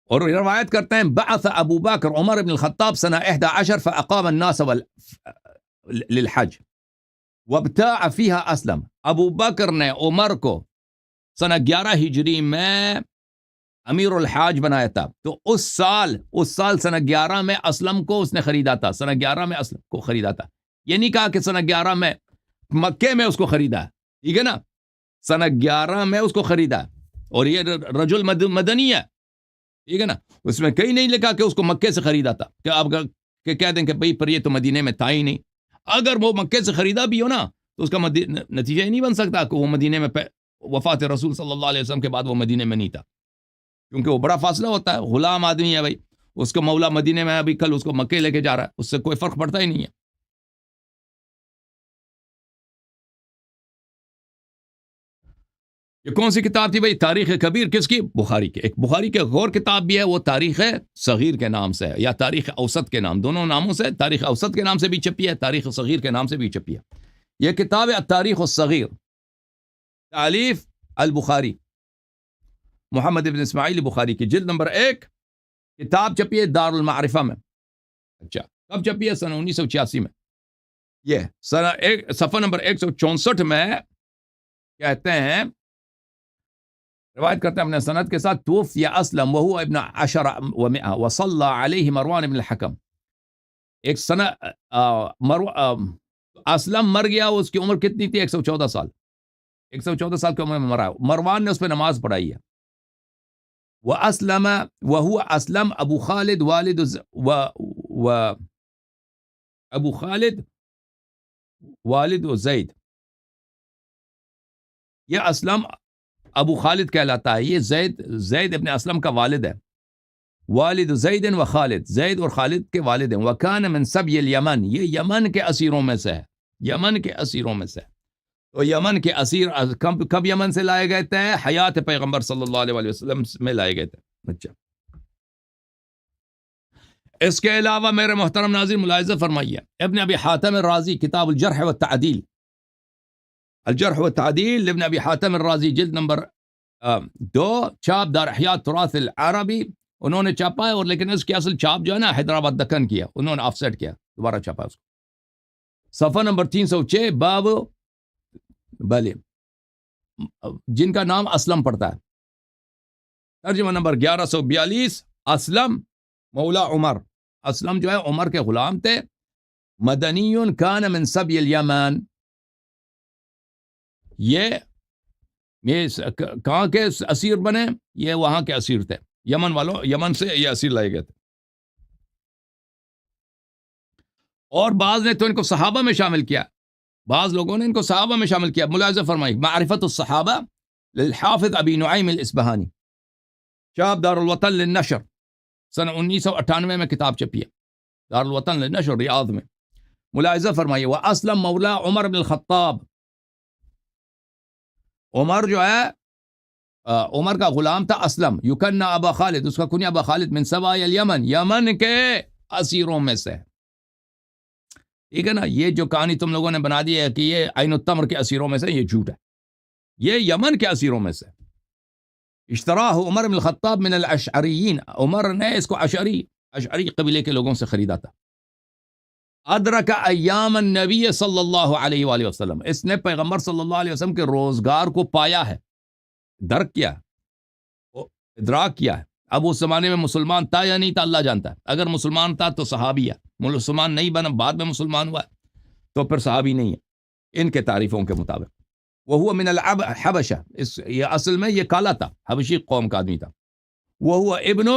اور روایت کرتے ہیں بعث ابو بکر عمر بن الخطاب سنہ 11 فاقام الناس للحج وابتاع فيها اسلم. ابو بکر نے عمر کو سنہ 11 ہجری میں امیر الحاج بنایا تھا. تو اس سال سنہ 11 میں اسلم کو اس نے خریدا تھا. سنہ 11 میں اسلم کو خریدا تھا. یہ نہیں کہا کہ سنہ 11 میں مکے میں اس کو خریدا ہے, ٹھیک ہے نا, سنہ 11 میں اس کو خریدا. اور یہ رجل مدنی ہے, ٹھیک ہے نا, اس میں کہیں نہیں لکھا کہ اس کو مکے سے خریدا تھا. کہ آپ کہ کہہ دیں کہ بھئی پر یہ تو مدینے میں تھا ہی نہیں. اگر وہ مکے سے خریدا بھی ہو نا تو اس کا نتیجہ ہی نہیں بن سکتا کہ وہ مدینے میں وفات رسول صلی اللہ علیہ وسلم کے بعد وہ مدینے میں نہیں تھا, کیونکہ وہ بڑا فاصلہ ہوتا ہے. غلام آدمی ہے بھائی, اس کو مولا مدینے میں ابھی کل اس کو مکے لے کے جا رہا ہے, اس سے کوئی فرق پڑتا ہی نہیں ہے. یہ کون سی کتاب تھی بھائی؟ تاریخ کبیر. کس کی؟ بخاری کی. ایک بخاری کی ایک اور کتاب بھی ہے, وہ تاریخ صغیر کے نام سے ہے, یا تاریخ اوسط کے نام, دونوں ناموں سے. تاریخ اوسط کے نام سے بھی چھپی ہے, تاریخ صغیر کے نام سے بھی چھپی ہے. یہ کتاب ہے التاریخ الصغیر, تالیف البخاری, محمد ابن اسماعیل بخاری کی, جلد نمبر 1, کتاب چھپی ہے دار المعرفہ میں. اچھا, کب چھپی ہے؟ سنہ 1986 میں. یہ صفحہ نمبر 164 میں کہتے ہیں, روایت کرتے ہیں اپنے سند کے ساتھ, توفی اسلم وهو ابن 10 و100 وصلى عليه مروان بن الحکم. ایک سنہ اسلم مر گیا, اس کی عمر کتنی تھی؟ 114 سال. 114 سال کی عمر میں مرا. مروان نے اس پہ نماز پڑھائی ہے. واسلم وهو اسلم ابو خالد والد و ابو خالد والد و زید. یہ اسلم ابو خالد کہلاتا ہے. یہ زید ابن اسلم کا والد ہے. والد زید و خالد, زید اور خالد کے والد ہیں. وکان من سبی الیمن, یہ یمن کے اسیروں میں سے ہے. یمن کے اسیروں میں سے. تو یمن کے اسیر کب یمن سے لائے گئے تھے؟ حیات پیغمبر صلی اللہ علیہ وسلم میں لائے گئے تھے. اچھا, اس کے علاوہ میرے محترم ناظرین ملاحظہ فرمائیے, ابن ابی حاتم الرازی, کتاب الجرح والتعدیل, الجرح والتعدیل ابن ابی حاتم الرازی, جلد نمبر 2, چھاپ دار احیاء تراث العربی, انہوں نے چھاپا ہے. اور لیکن اس کی اصل چھاپ جو ہے نا حیدرآباد دکن کیا, انہوں نے آف سیٹ کیا, دوبارہ چھاپا اس کو. صفحہ نمبر 306, باب بلے جن کا نام اسلم پڑتا ہے. ترجمہ نمبر 1142, اسلم مولا عمر. اسلم جو ہے عمر کے غلام تھے. مدنی کان من سبی الیمن, یہ کہاں کے اسیر بنے؟ یہ وہاں کے اسیر تھے, یمن والوں, یمن سے یہ اسیر لائے گئے تھے. اور بعض نے تو ان کو صحابہ میں شامل کیا, بعض لوگوں نے ان کو صحابہ میں شامل کیا. ملاحظہ فرمائیں, معرفت الصحابہ للحافظ ابی نعیم الاصبہانی, شاب دار الوطن للنشر, سنہ 1998 میں کتاب چھپی ہے, دار الوطن للنشر ریاض میں. ملاحظہ فرمائیے، وہ اسلم مولا عمر بن الخطاب، عمر جو ہے عمر کا غلام تھا اسلم، یکنہ ابا خالد، اس کا کنیا ابا خالد، من سبائی الیمن، یمن کے اسیروں میں سے. ٹھیک ہے نا. یہ جو کہانی تم لوگوں نے بنا دی ہے کہ یہ عین التمر کے اسیروں میں سے، یہ جھوٹ ہے. یہ یمن کے اسیروں میں سے. اشتراہ عمر بن الخطاب من الاشعریین، عمر نے اس کو اشعری قبیلے کے لوگوں سے خریدا تھا. ادرک ایام النبی صلی اللہ علیہ وآلہ وسلم، اس نے پیغمبر صلی اللہ علیہ وسلم کے روزگار کو پایا ہے، درک کیا ہے، ادراک کیا ہے. اب اس زمانے میں مسلمان تھا یا نہیں تھا اللہ جانتا ہے. اگر مسلمان تھا تو صحابی ہے، مسلمان نہیں بنا بعد میں مسلمان ہوا تو پھر صحابی نہیں ہے ان کے تعریفوں کے مطابق. وہ من الحبشہ، یہ اصل میں یہ کالا تھا، حبشی قوم کا آدمی تھا. وہ ابن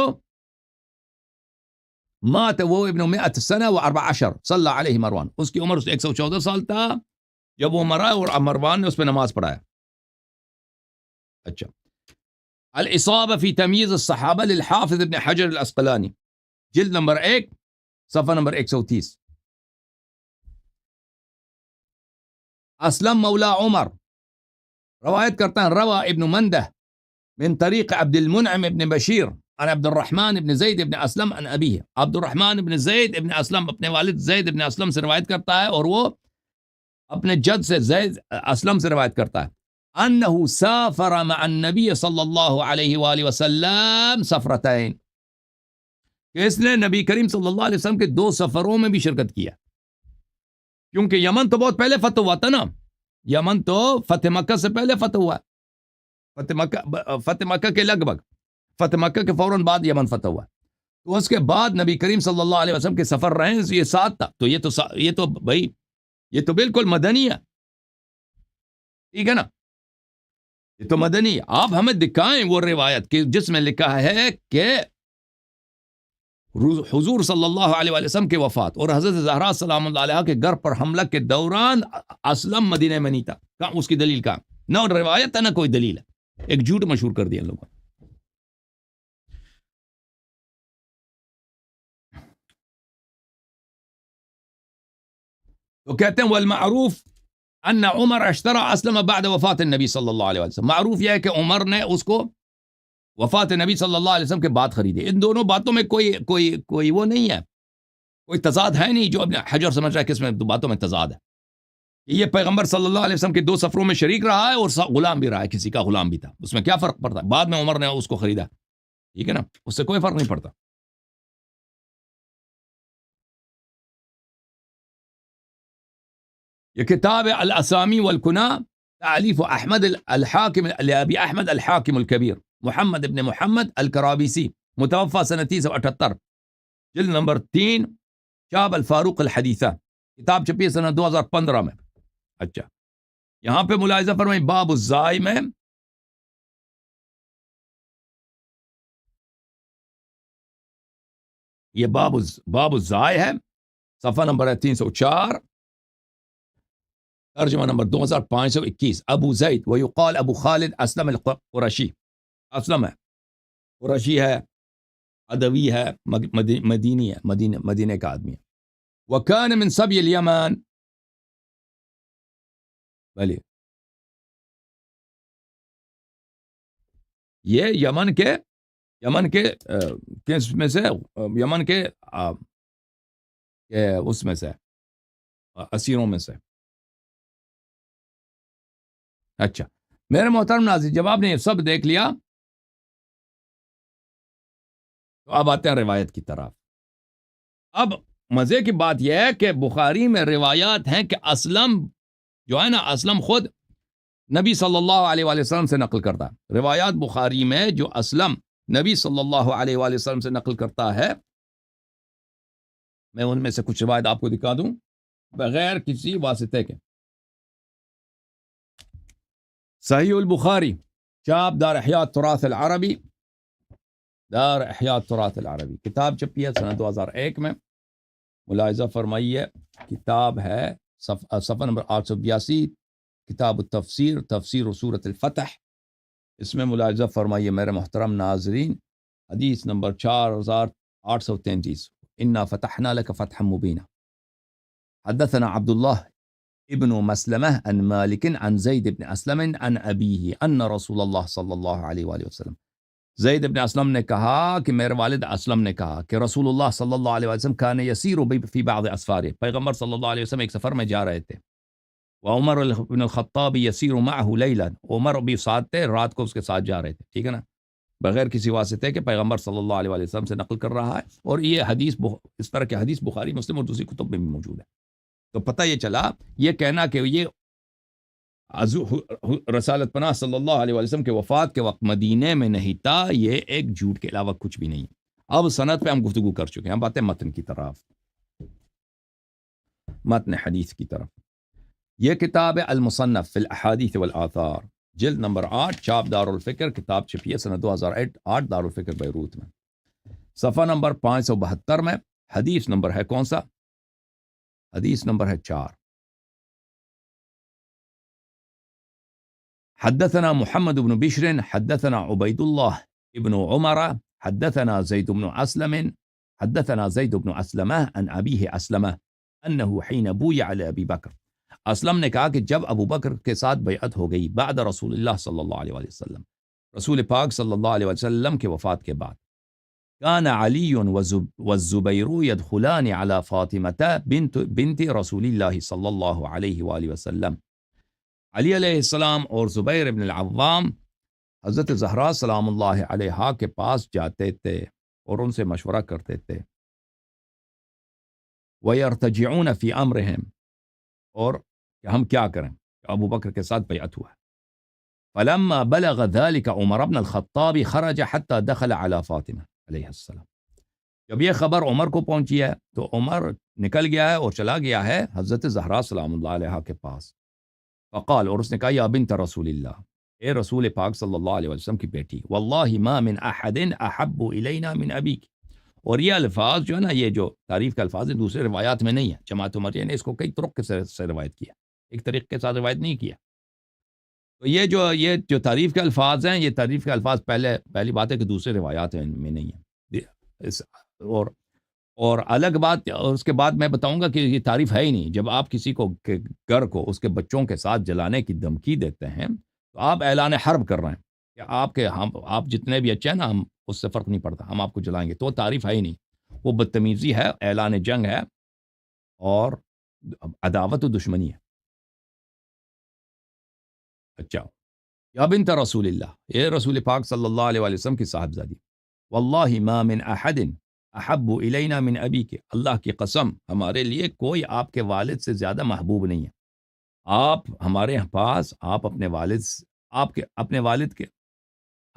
مات، وہ ابن 100 سنہ و 14 صلی اللہ علیہ مروان، اس کی عمر 114 سال تھا جب وہ مرا اور مروان نے اس پہ نماز پڑھایا. اچھا. الاصابہ فی تمییز الصحابہ للحافظ ابن حجر العسقلانی، جلد نمبر 1 صفحہ نمبر 130. اسلم مولا عمر روایت کرتا ہے، روا ابن مندہ من طریق عبد المنعم ابن بشیر عن عبد الرحمن ابن زید ابن اسلم عن ابیہ. عبد الرحمن ابن زید ابن اسلم اپنے والد زید ابن اسلم سے روایت کرتا ہے، اور وہ اپنے جد سے زید اسلم سے روایت کرتا ہے. انہ سافر مع النبی صلی اللہ علیہ وآلہ وسلم سفرتین، کہ اس نے نبی کریم صلی اللہ علیہ وسلم کے 2 سفروں میں بھی شرکت کیا. کیونکہ یمن تو بہت پہلے فتح ہوا تھا نا، یمن تو فتح مکہ سے پہلے فتح ہوا، فتح مکہ کے لگ بھگ، فتح مکہ کے فوراً بعد یمن فتح ہوا. تو اس کے بعد نبی کریم صلی اللہ علیہ وسلم کے سفر رہے، یہ 7 تھا. تو یہ تو بھائی یہ تو بالکل مدنی ہے. ٹھیک ہے نا، یہ تو مدنی. آپ ہمیں دکھائیں وہ روایت کہ جس میں لکھا ہے کہ حضور صلی اللہ علیہ وآلہ وسلم کی وفات اور حضرت زہرا سلام اللہ علیہ کے گھر پر حملہ کے دوران اسلم مدینہ میں نہیں تھا. کہاں اس کی دلیل؟ کہاں؟ نہ روایت ہے نہ کوئی دلیل ہے. ایک جھوٹ مشہور کر دیا ان لوگوں نے. تو کہتے ہیں والمعروف ان عمر اشترى اسلم بعد وفات النبی صلی اللہ علیہ وسلم. معروف یہ ہے کہ عمر نے اس کو وفات نبی صلی اللہ علیہ وسلم کے بعد خریدے. ان دونوں باتوں میں کوئی وہ نہیں ہے، کوئی تضاد ہے نہیں جو ابن حجر سمجھ رہا ہے کہ اس میں دو باتوں میں تضاد ہے. یہ پیغمبر صلی اللہ علیہ وسلم کے 2 سفروں میں شریک رہا ہے اور غلام بھی رہا ہے، کسی کا غلام بھی تھا. اس میں کیا فرق پڑتا ہے؟ بعد میں عمر نے اس کو خریدا. ٹھیک ہے نا، اس سے کوئی فرق نہیں پڑتا. یہ کتاب الاسامی والکنا، تعلیف احمد الحاکم لابی احمد الحاکم الکبیر محمد ابن محمد الکرابیسی، متوفى سنہ 378، جلد نمبر 3، شاب الفاروق الحدیثہ، کتاب چھپی سنہ 2015 میں. اچھا، یہاں پہ ملاحظہ فرمائیں باب الزائی میں یہ باب الزائی ہے، صفحہ نمبر ہے 304، ترجمہ نمبر 2521. ابو زید ویقال ابو خالد اسلم القرشی، اسلم ہے، قرشی ہے، ادوی ہے، مدینی ہے، مدینہ کا آدمی ہے. وکان من سبی الیمن، بھلے یہ یمن کے کس میں سے؟ یمن کے اس میں سے، اسیروں میں سے. اچھا میرے محترم ناظرین، جب آپ نے یہ سب دیکھ لیا تو اب آتے ہیں روایت کی طرف. اب مزے کی بات یہ ہے کہ بخاری میں روایات ہیں کہ اسلم جو ہے نا، اسلم خود نبی صلی اللہ علیہ وآلہ وسلم سے نقل کرتا ہے. روایات بخاری میں جو اسلم نبی صلی اللہ علیہ وآلہ وسلم سے نقل کرتا ہے، میں ان میں سے کچھ روایت آپ کو دکھا دوں بغیر کسی واسطے کے. صحیح البخاری، چاپ دار احیاء التراث العربی، دار احیاء التراث العربی، کتاب چھپی ہے سنہ 2001 میں. ملاحظہ فرمائیے، کتاب ہے صفحہ نمبر 882، کتاب التفسیر، تفسیر سورۃ الفتح. اس میں ملاحظہ فرمائیے میرے محترم ناظرین، حدیث نمبر 4833، انا فتحنا لک فتحا مبینا. حدثنا عبد الله ابن مسلمة عن مالك عن زيد بن أسلم عن أبيه أن رسول الله صلی اللہ علیہ وآلہ وسلم، زید ابن اسلم نے کہا کہ میرے والد اسلم نے کہا کہ رسول اللہ صلی اللہ علیہ وسلم کان یسیر فی بعض اسفاره، پیغمبر صلی اللہ علیہ وسلم ایک سفر میں جا رہے تھے، وعمر بن الخطاب یسیر معه لیلا، عمر بھی ساتھ تھے، رات کو اس کے ساتھ جا رہے تھے، ٹھیک ہے نا، بغیر کسی واسطے کہ پیغمبر صلی اللہ علیہ وسلم سے نقل کر رہا ہے، اور یہ حدیث اس طرح کے حدیث بخاری مسلم اور دوسری کتب میں بھی موجود ہے۔ تو پتہ یہ چلا، یہ کہنا کہ یہ رسالت پناہ صلی اللہ علیہ وسلم کے وفات کے وقت مدینے میں نہیں تھا، یہ ایک جھوٹ کے علاوہ کچھ بھی نہیں۔ اب سند پہ ہم گفتگو کر چکے ہیں، ہم باتیں متن کی طرف، متن حدیث کی طرف۔ یہ کتاب ہے المصنف فی الاحادیث والآثار، جلد نمبر 8، چاپ دارالفکر، کتاب چھپی ہے سنہ 2008 دارالفکر بیروت میں، صفحہ نمبر 572 میں۔ حدیث نمبر ہے کون سا؟ حدیث نمبر ہے 4۔ حدثنا محمد بن بشر حدثنا عبید اللہ ابن عمر حدثنا زید بن اسلم حدثنا زید بن اسلمہ عن ابیہ اسلمہ انه حین بویع لابی بکر، اسلم نے کہا کہ جب ابو بکر کے ساتھ بیعت ہو گئی بعد رسول اللہ صلی اللہ علیہ وآلہ وسلم، رسول پاک صلی اللہ علیہ وسلم کے وفات کے بعد، كان علی والزبیر يدخلان على فاطمة بنت رسول اللہ صلی اللہ علیہ وآلہ وسلم، علی علیہ السلام اور زبیر ابن العوام حضرت زہرا سلام اللہ علیہا کے پاس جاتے تھے اور ان سے مشورہ کرتے تھے، وَيَرْتَجِعُونَ فِي أَمْرِهِمْ، اور کہ ہم کیا کریں، ابو بکر کے ساتھ بیعت ہوا ہے۔ فلما بلغ ذلك عمر بن الخطاب خرج حتى دخل على فاطمہ علیہ السلام، جب یہ خبر عمر کو پہنچی ہے تو عمر نکل گیا ہے اور چلا گیا ہے حضرت زہرا سلام اللہ علیہا کے پاس، فقال، اور اس نے کہا، یا بنت رسول اللہ، اے رسول پاک صلی اللہ علیہ وسلم کی بیٹی، واللہ ما من احد احب الینا من ابیک، اور یہ الفاظ جو ہے نا، یہ جو تعریف کے الفاظ ہیں دوسرے روایات میں نہیں ہے، جماعت عمریہ نے اس کو کئی طرق سے روایت کیا، ایک طریقے کے ساتھ روایت نہیں کیا۔ تو یہ جو تعریف کے الفاظ ہیں، یہ تعریف کے الفاظ پہلی بات ہے کہ دوسرے روایات میں نہیں ہے، اور الگ بات، اور اس کے بعد میں بتاؤں گا کہ یہ تعریف ہے ہی نہیں۔ جب آپ کسی کو گھر کو اس کے بچوں کے ساتھ جلانے کی دھمکی دیتے ہیں تو آپ اعلان حرب کر رہے ہیں کہ آپ جتنے بھی اچھے ہیں نا، ہم اس سے فرق نہیں پڑتا، ہم آپ کو جلائیں گے، تو وہ تعریف ہے ہی نہیں، وہ بدتمیزی ہے، اعلان جنگ ہے اور عداوت و دشمنی ہے۔ اچھا، یا بنت رسول اللہ، اے رسول پاک صلی اللہ علیہ وآلہ وسلم کی صاحبزادی، واللہ ما من احد احب الینا من ابیک، اللہ کی قسم ہمارے لیے کوئی آپ کے والد سے زیادہ محبوب نہیں ہے۔ آپ ہمارے پاس، آپ اپنے والد کے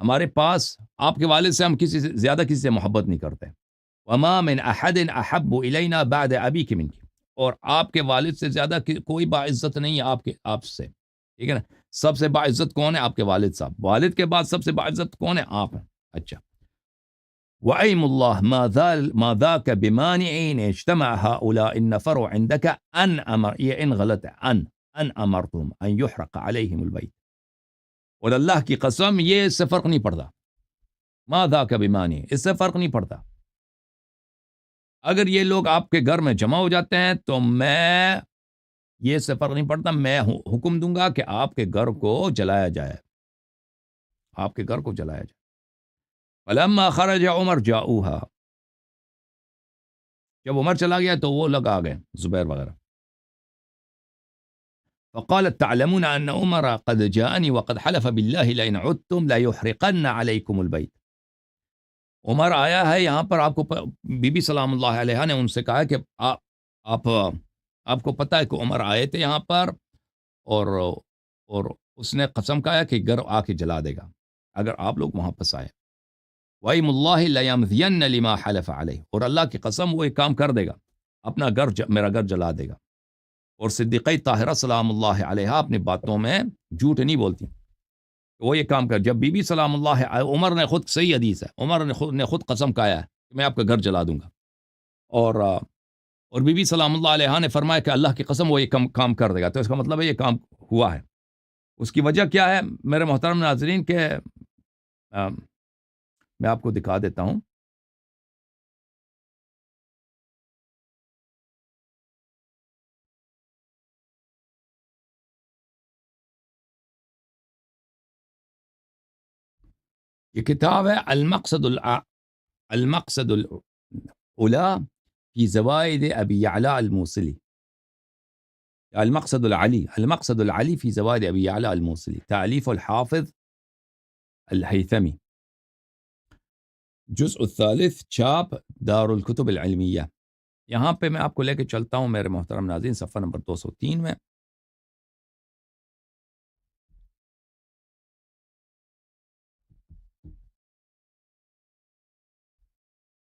ہمارے پاس آپ کے والد سے ہم کسی سے محبت نہیں کرتے۔ وما من احد احب الینا بعد ابیک منک، اور آپ کے والد سے زیادہ کوئی باعزت نہیں ہے آپ سے، ٹھیک ہے نا، سب سے باعزت کون ہے؟ آپ کے والد صاحب، والد کے بعد سب سے باعزت کون ہے؟ آپ ہیں۔ اچھا، وَأَيْمُ اللَّهِ مَا ذَاكَ بِمَانِعٍ اجْتَمَعَ هَؤُلَاءِ النَّفَرُ عِنْدَكَ أَنْ أَمَرْ، یہ ان غلط ہے، أَنْ أَمَرْتُمْ أَنْ يُحْرَقَ عَلَيْهِمُ الْبَيْتِ، اور اللہ کی قسم یہ اس سے فرق نہیں پڑتا، مَا ذَاكَ بِمَانِعٍ، اس سے فرق نہیں پڑتا، اگر یہ لوگ آپ کے گھر میں جمع ہو جاتے ہیں تو میں، یہ اس سے فرق نہیں پڑتا، میں حکم دوں گا کہ آپ کے گھر کو جلایا جائے، آپ کے گھر کو جلایا جائے۔ فلما خرج عمر جاؤها، جب عمر چلا گیا تو وہ لوگ آ گئے، زبیر وغیرہ، فقالت تعلمون ان عمر قد جاءني وقد حلف بالله لئن عدتم ليحرقن عليكم البيت، عمر آیا ہے یہاں پر، آپ کو بی بی سلام اللہ علیہ نے ان سے کہا کہ آپ کو پتہ ہے کہ عمر آئے تھے یہاں پر، اور اس نے قسم کھایا کہ گھر آ کے جلا دے گا اگر آپ لوگ وہاں پس آئے۔ وَإِمُ اللَّهِ لَيَمْضِيَنَّ لِمَا حَلَفَ عَلَيْهِ، اور اللہ کی قسم وہ ایک کام کر دے گا، اپنا میرا گھر جلا دے گا۔ اور صدیقہ طاہرہ سلام اللہ علیہا اپنی باتوں میں جھوٹ نہیں بولتی، وہ یہ کام کر، جب بی بی سلام اللہ، عمر نے خود، صحیح حدیث ہے، عمر نے خود قسم کھایا ہے کہ میں آپ کا گھر جلا دوں گا، اور بی بی سلام اللہ علیہا نے فرمایا کہ اللہ کی قسم وہ یہ کام کر دے گا، تو اس کا مطلب ہے یہ کام ہوا ہے۔ اس کی وجہ کیا ہے میرے محترم ناظرین، کہ میں آپ کو دکھا دیتا ہوں، یہ کتاب ہے المقصد الأولى في زوائد أبي يعلى الموصلي. المقصد العلي في زوائد أبي يعلى الموصلي، تأليف الحافظ الهيثمي، جزء الثالث، چاپ دار الکتب العلمیہ. یہاں پہ میں آپ کو لے کے چلتا ہوں میرے محترم ناظرین صفحہ نمبر 203 میں.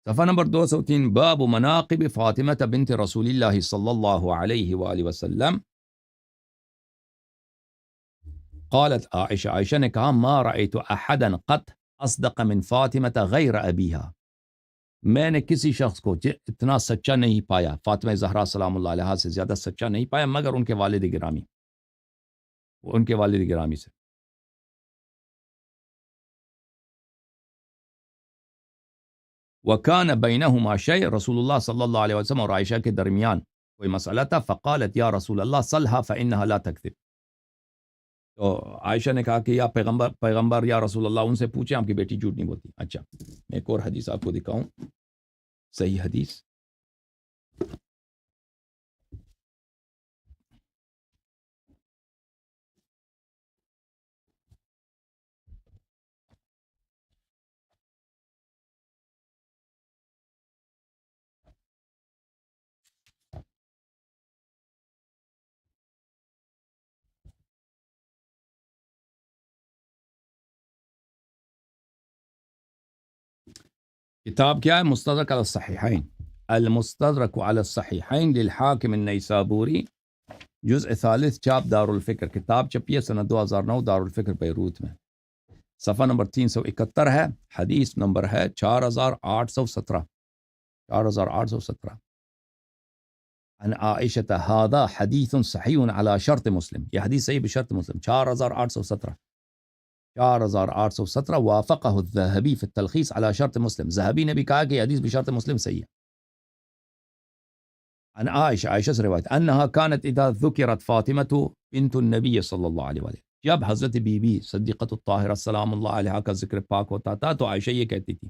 صفحہ نمبر 203، باب مناقب فاطمہ بنت رسول اللہ صلی اللہ علیہ وآلہ وسلم. قالت عائشہ نے کہا ما رأيت احدا قط اصدق من فاطمہ غیر ابیہا، میں نے کسی شخص کو اتنا سچا نہیں پایا، فاطمہ زہرا سلام اللہ علیہا سے زیادہ سچا نہیں پایا مگر ان کے والد گرامی، ان کے والد گرامی سے. وَكَانَ بَيْنَهُمَا شَيْءٌ، رسول اللہ صلی اللہ علیہ وسلم اور عائشہ کے درمیان کوئی مسئلہ تھا. فقالت یا رسول اللہ صلحا فإنها لا تكذب، تو عائشہ نے کہا کہ یا پیغمبر یا رسول اللہ ان سے پوچھیں آپ کی بیٹی جھوٹ نہیں بولتی. اچھا میں ایک اور حدیث آپ کو دکھاؤں، صحیح حدیث. کتاب کیا ہے؟ مستدرک علی الصحیحین، المستدرک علی الصحیحین للحاکم النیسابوری، جزء ثالث، چاپ دار الفکر. کتاب چھپی ہے سنہ 2009 دار الفکر بیروت میں. صفحہ نمبر 371 ہے، حدیث نمبر ہے 4817، 4817. عن عائشہ هذا حدیث صحیح علی شرط مسلم، یہ حدیث صحیح بشرط مسلم. 4817 وافقہ الذہبی فی التلخیص علی شرط مسلم، ذہبی نے بھی کہا کہ یہ حدیث بشرط مسلم صحیح ہے. عن عائشہ سے روایت انہا کانت اذا ذکرت فاطمہ بنت النبی صلی اللہ علیہ وآلہ، جب حضرت بی بی صدیقۃ الطاہرہ سلام اللہ علیہا کا ذکر پاک ہوتا تھا تو عائشہ یہ کہتی تھی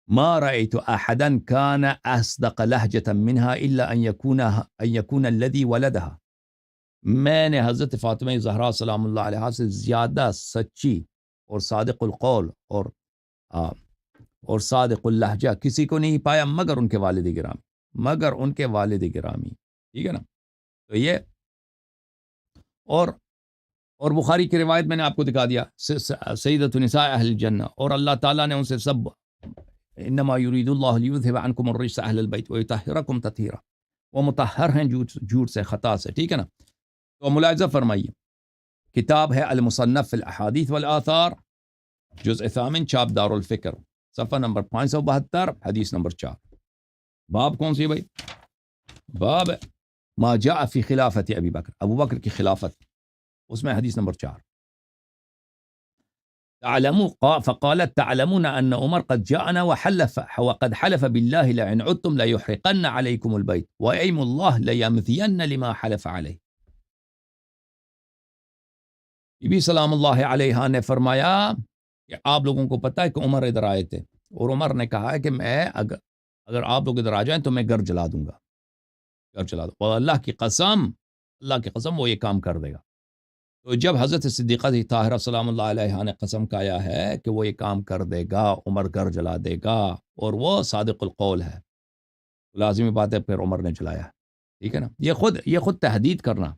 ما رأيت احدا كان اصدق لہجة منها الا ان يكون الذي ولدها، میں نے حضرت فاطمہ زہرا سلام اللہ علیہا سے زیادہ سچی اور صادق القول اور صادق اللہجہ کسی کو نہیں پایا مگر ان کے والد گرامی، مگر ان کے والد گرامی. ٹھیک ہے نا. تو یہ اور بخاری کی روایت میں نے آپ کو دکھا دیا، سیدۃ نساء اہل الجنہ، اور اللہ تعالیٰ نے ان سے سب انما یرید اللہ لیذھب عنکم الرجس اہل البیت ویطہرکم تطہیرا، وہ مطہر ہیں جھوٹ سے، خطا سے. ٹھیک ہے نا. تو ملاحظہ فرمائیے، کتاب ہے المصنف فی الاحادیث والآثار، جزء ثامن، چاپ دار الفکر، صفحہ نمبر 572، حدیث نمبر 4. باب کون سی بھائی؟ باب ما جاء فی خلافت ابی بکر، ابو بکر کی خلافت، اس میں حدیث نمبر 4. فقالت تعلمون ان عمر قد جاءنا وقد حلف بالله لئن عدتم ليحرقن عليكم البيت وايم الله ليمثين لما حلف عليه. بی بی سلام اللہ علیہا نے فرمایا کہ آپ لوگوں کو پتہ ہے کہ عمر ادھر آئے تھے، اور عمر نے کہا ہے کہ میں اگر آپ لوگ ادھر آ جائیں تو میں گھر جلا دوں گا، گھر جلا دوں، اور اللہ کی قسم وہ یہ کام کر دے گا. تو جب حضرت صدیقہ طاہرہ سلام اللہ علیہا نے قسم کھایا ہے کہ وہ یہ کام کر دے گا، عمر گھر جلا دے گا، اور وہ صادق القول ہے، لازمی بات ہے پھر عمر نے جلایا. ٹھیک ہے نا. یہ خود تحدید کرنا،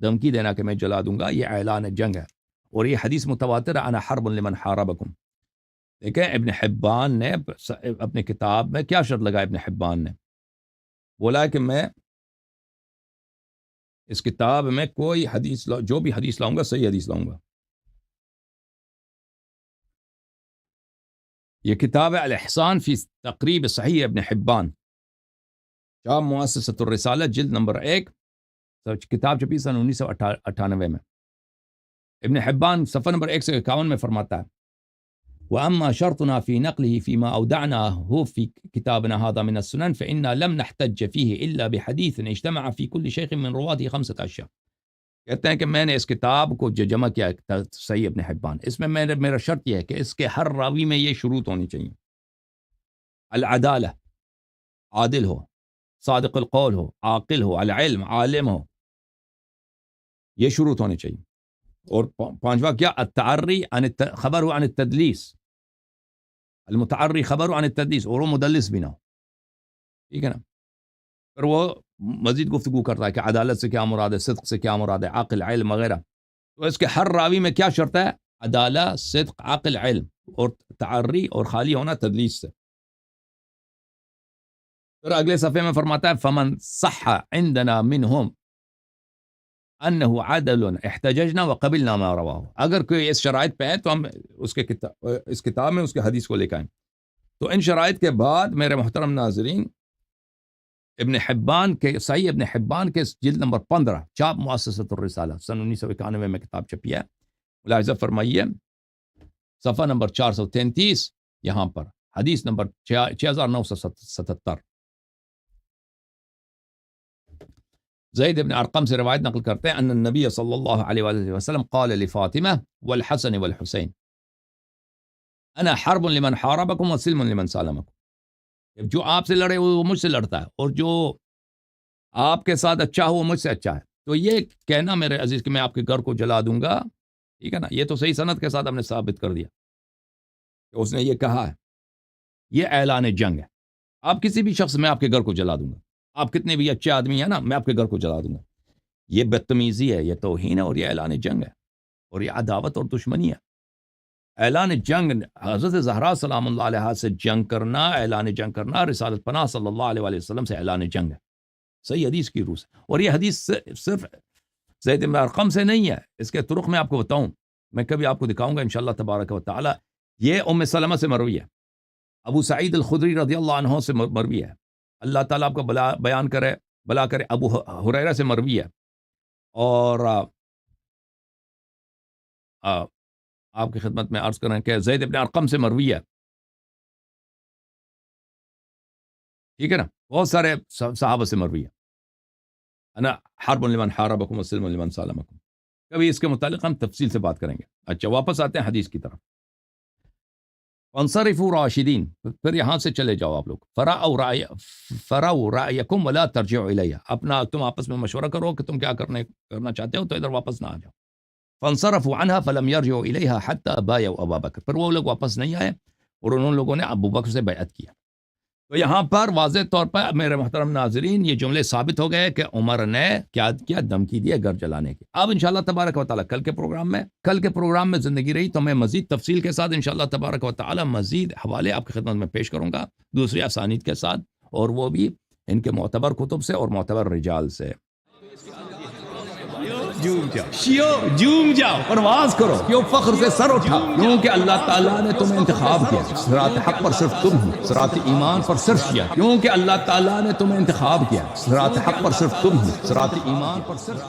دھمکی دینا کہ میں جلا دوں گا، یہ اعلان جنگ ہے. اور یہ حدیث متواتر ہے، انا حرب لمن حاربکم. دیکھیں ابن حبان نے اپنے کتاب میں کیا شرط لگا، ابن حبان نے بولا کہ میں اس کتاب میں کوئی حدیث جو بھی حدیث لاؤں گا صحیح حدیث لاؤں گا. یہ کتاب ہے الاحسان فی تقریب صحیح ابن حبان، چاپ مؤسسۃ الرسالہ، جلد نمبر 1، کتاب چھپی سن 1998 میں. ابن حبان صفحہ نمبر 151 میں فرماتا ہے وَأَمَّا شَرْطُنَا فِي نَقْلِهِ فِي مَا أَوْدَعْنَاهُ فِي كِتَابِنَا هَذَا مِنَ السُّنَنِ فَإِنَّا لَمْ نَحْتَجَّ فِيهِ إِلَّا بِحَدِيثٍ اجْتَمَعَ فِي كُلِّ شَيْخٍ مِّن رُوَاتِهِ 5 أشياء. کہتے ہیں کہ میں نے اس کتاب کو جو جمع کیا صحیح ابن حبان، اس میں میرا شرط یہ ہے کہ اس کے ہر راوی میں یہ شروط ہونی چاہیے: العدالہ، عادل ہو، صادق القول ہو، عاقل ہو، العلم، عالم ہو، یہ شروط ہونے چاہیے. اور پانچواں کیا؟ التعری خبر ہو عن التدلیس، المتعری خبر عن التدلیس، اور وہ مدلس بھی نہ ہو. ٹھیک ہے نا؟ پھر وہ مزید گفتگو کرتا ہے کہ عدالت سے کیا مراد ہے، صدق سے کیا مراد ہے، عقل، علم وغیرہ. تو اس کے ہر راوی میں کیا شرط ہے؟ عدالہ، صدق، عقل، علم، اور تعری اور خالی ہونا تدلیس سے. پھر اگلے صفحے میں فرماتا ہے فمن صح عندنا منہم انہ عدل احتججنا وقبلنا ما رواہ. اگر کوئی اس شرائط پہ ہے تو ہم اس کتاب میں اس کے حدیث کو لے کے آئیں. تو ان شرائط کے بعد میرے محترم ناظرین، ابن حبان کے صحیح ابن حبان کے جلد نمبر 15 چاپ مؤسسۃ الرسالہ سن 1991 میں کتاب چھپی ہے. ملاحظہ فرمائیے صفحہ نمبر 433، یہاں پر حدیث نمبر 6977. زید ابن ارقم سے روایت نقل کرتے ہیں ان النبی صلی اللہ علیہ وآلہ وسلم قال لفاطمہ والحسن والحسین انا حرب لمن حاربکم وسلم لمن سالمکم. جو آپ سے لڑے وہ مجھ سے لڑتا ہے، اور جو آپ کے ساتھ اچھا ہو وہ مجھ سے اچھا ہے. تو یہ کہنا میرے عزیز کہ میں آپ کے گھر کو جلا دوں گا، ٹھیک ہے نا، یہ تو صحیح سند کے ساتھ ہم نے ثابت کر دیا کہ اس نے یہ کہا ہے. یہ اعلان جنگ ہے. آپ کسی بھی شخص، میں آپ کے گھر کو جلا دوں گا، آپ کتنے بھی اچھے آدمی ہیں نا، میں آپ کے گھر کو جلا دوں گا. یہ بدتمیزی ہے، یہ توہین ہے، اور یہ اعلان جنگ ہے، اور یہ عداوت اور دشمنی ہے. اعلان جنگ، حضرت زہرا سلام اللہ علیہ سے جنگ کرنا، اعلان جنگ کرنا رسالت پناہ صلی اللہ علیہ وسلم سے اعلان جنگ ہے، صحیح حدیث کی روح سے. اور یہ حدیث صرف زید بن ارقم سے نہیں ہے، اس کے طرق میں آپ کو بتاؤں، میں کبھی آپ کو دکھاؤں گا انشاءاللہ تبارک و تعالی. یہ ام سلمہ سے مروی ہے، ابو سعید الخدری رضی اللہ عنہ سے مروی ہے، اللہ تعالیٰ آپ کو بیان کرے، بلا کرے. ابو ہریرہ سے مروی ہے، اور آپ کی خدمت میں عرض کریں کہ زید ابن ارقم سے مروی ہے. ٹھیک ہے نا، بہت سارے صحابہ سے مروی ہے. انا حرب لمن حاربکم وسلم لمن سالمکم. کبھی اس کے متعلق ہم تفصیل سے بات کریں گے. اچھا، واپس آتے ہیں حدیث کی طرف. انصرفوا راشدین، پھر یہاں سے چلے جاؤ آپ لوگ. فرعوا رأیکم ولا ترجعوا الیہ، اپنا تم آپس میں مشورہ کرو کہ تم کیا کرنا چاہتے ہو، تو ادھر واپس نہ آ جاؤ. فانصرفوا عنها فلم يرجعوا الیہ حتى بایعوا ابا بکر، پھر وہ لوگ واپس نہیں آئے اور انہوں لوگوں نے ابو بکر سے بیعت کیا. تو یہاں پر واضح طور پر میرے محترم ناظرین یہ جملے ثابت ہو گئے کہ عمر نے کیا دھمکی دی گھر جلانے کی. اب انشاءاللہ تبارک و تعالی کل کے پروگرام میں زندگی رہی تو میں مزید تفصیل کے ساتھ انشاءاللہ تبارک و تعالی مزید حوالے آپ کی خدمت میں پیش کروں گا، دوسری اسانید کے ساتھ، اور وہ بھی ان کے معتبر کتب سے اور معتبر رجال سے. جوم جاؤ، پرواز کرو، کیوں فخر سے سر اٹھا، کیونکہ اللہ تعالیٰ نے تمہیں انتخاب کیا. صراط حق پر صرف تم ہو، صراط ایمان پر صرف کیا، کیونکہ اللہ تعالیٰ نے تمہیں انتخاب کیا. صراط حق پر صرف تم ہو، صراط ایمان پر صرف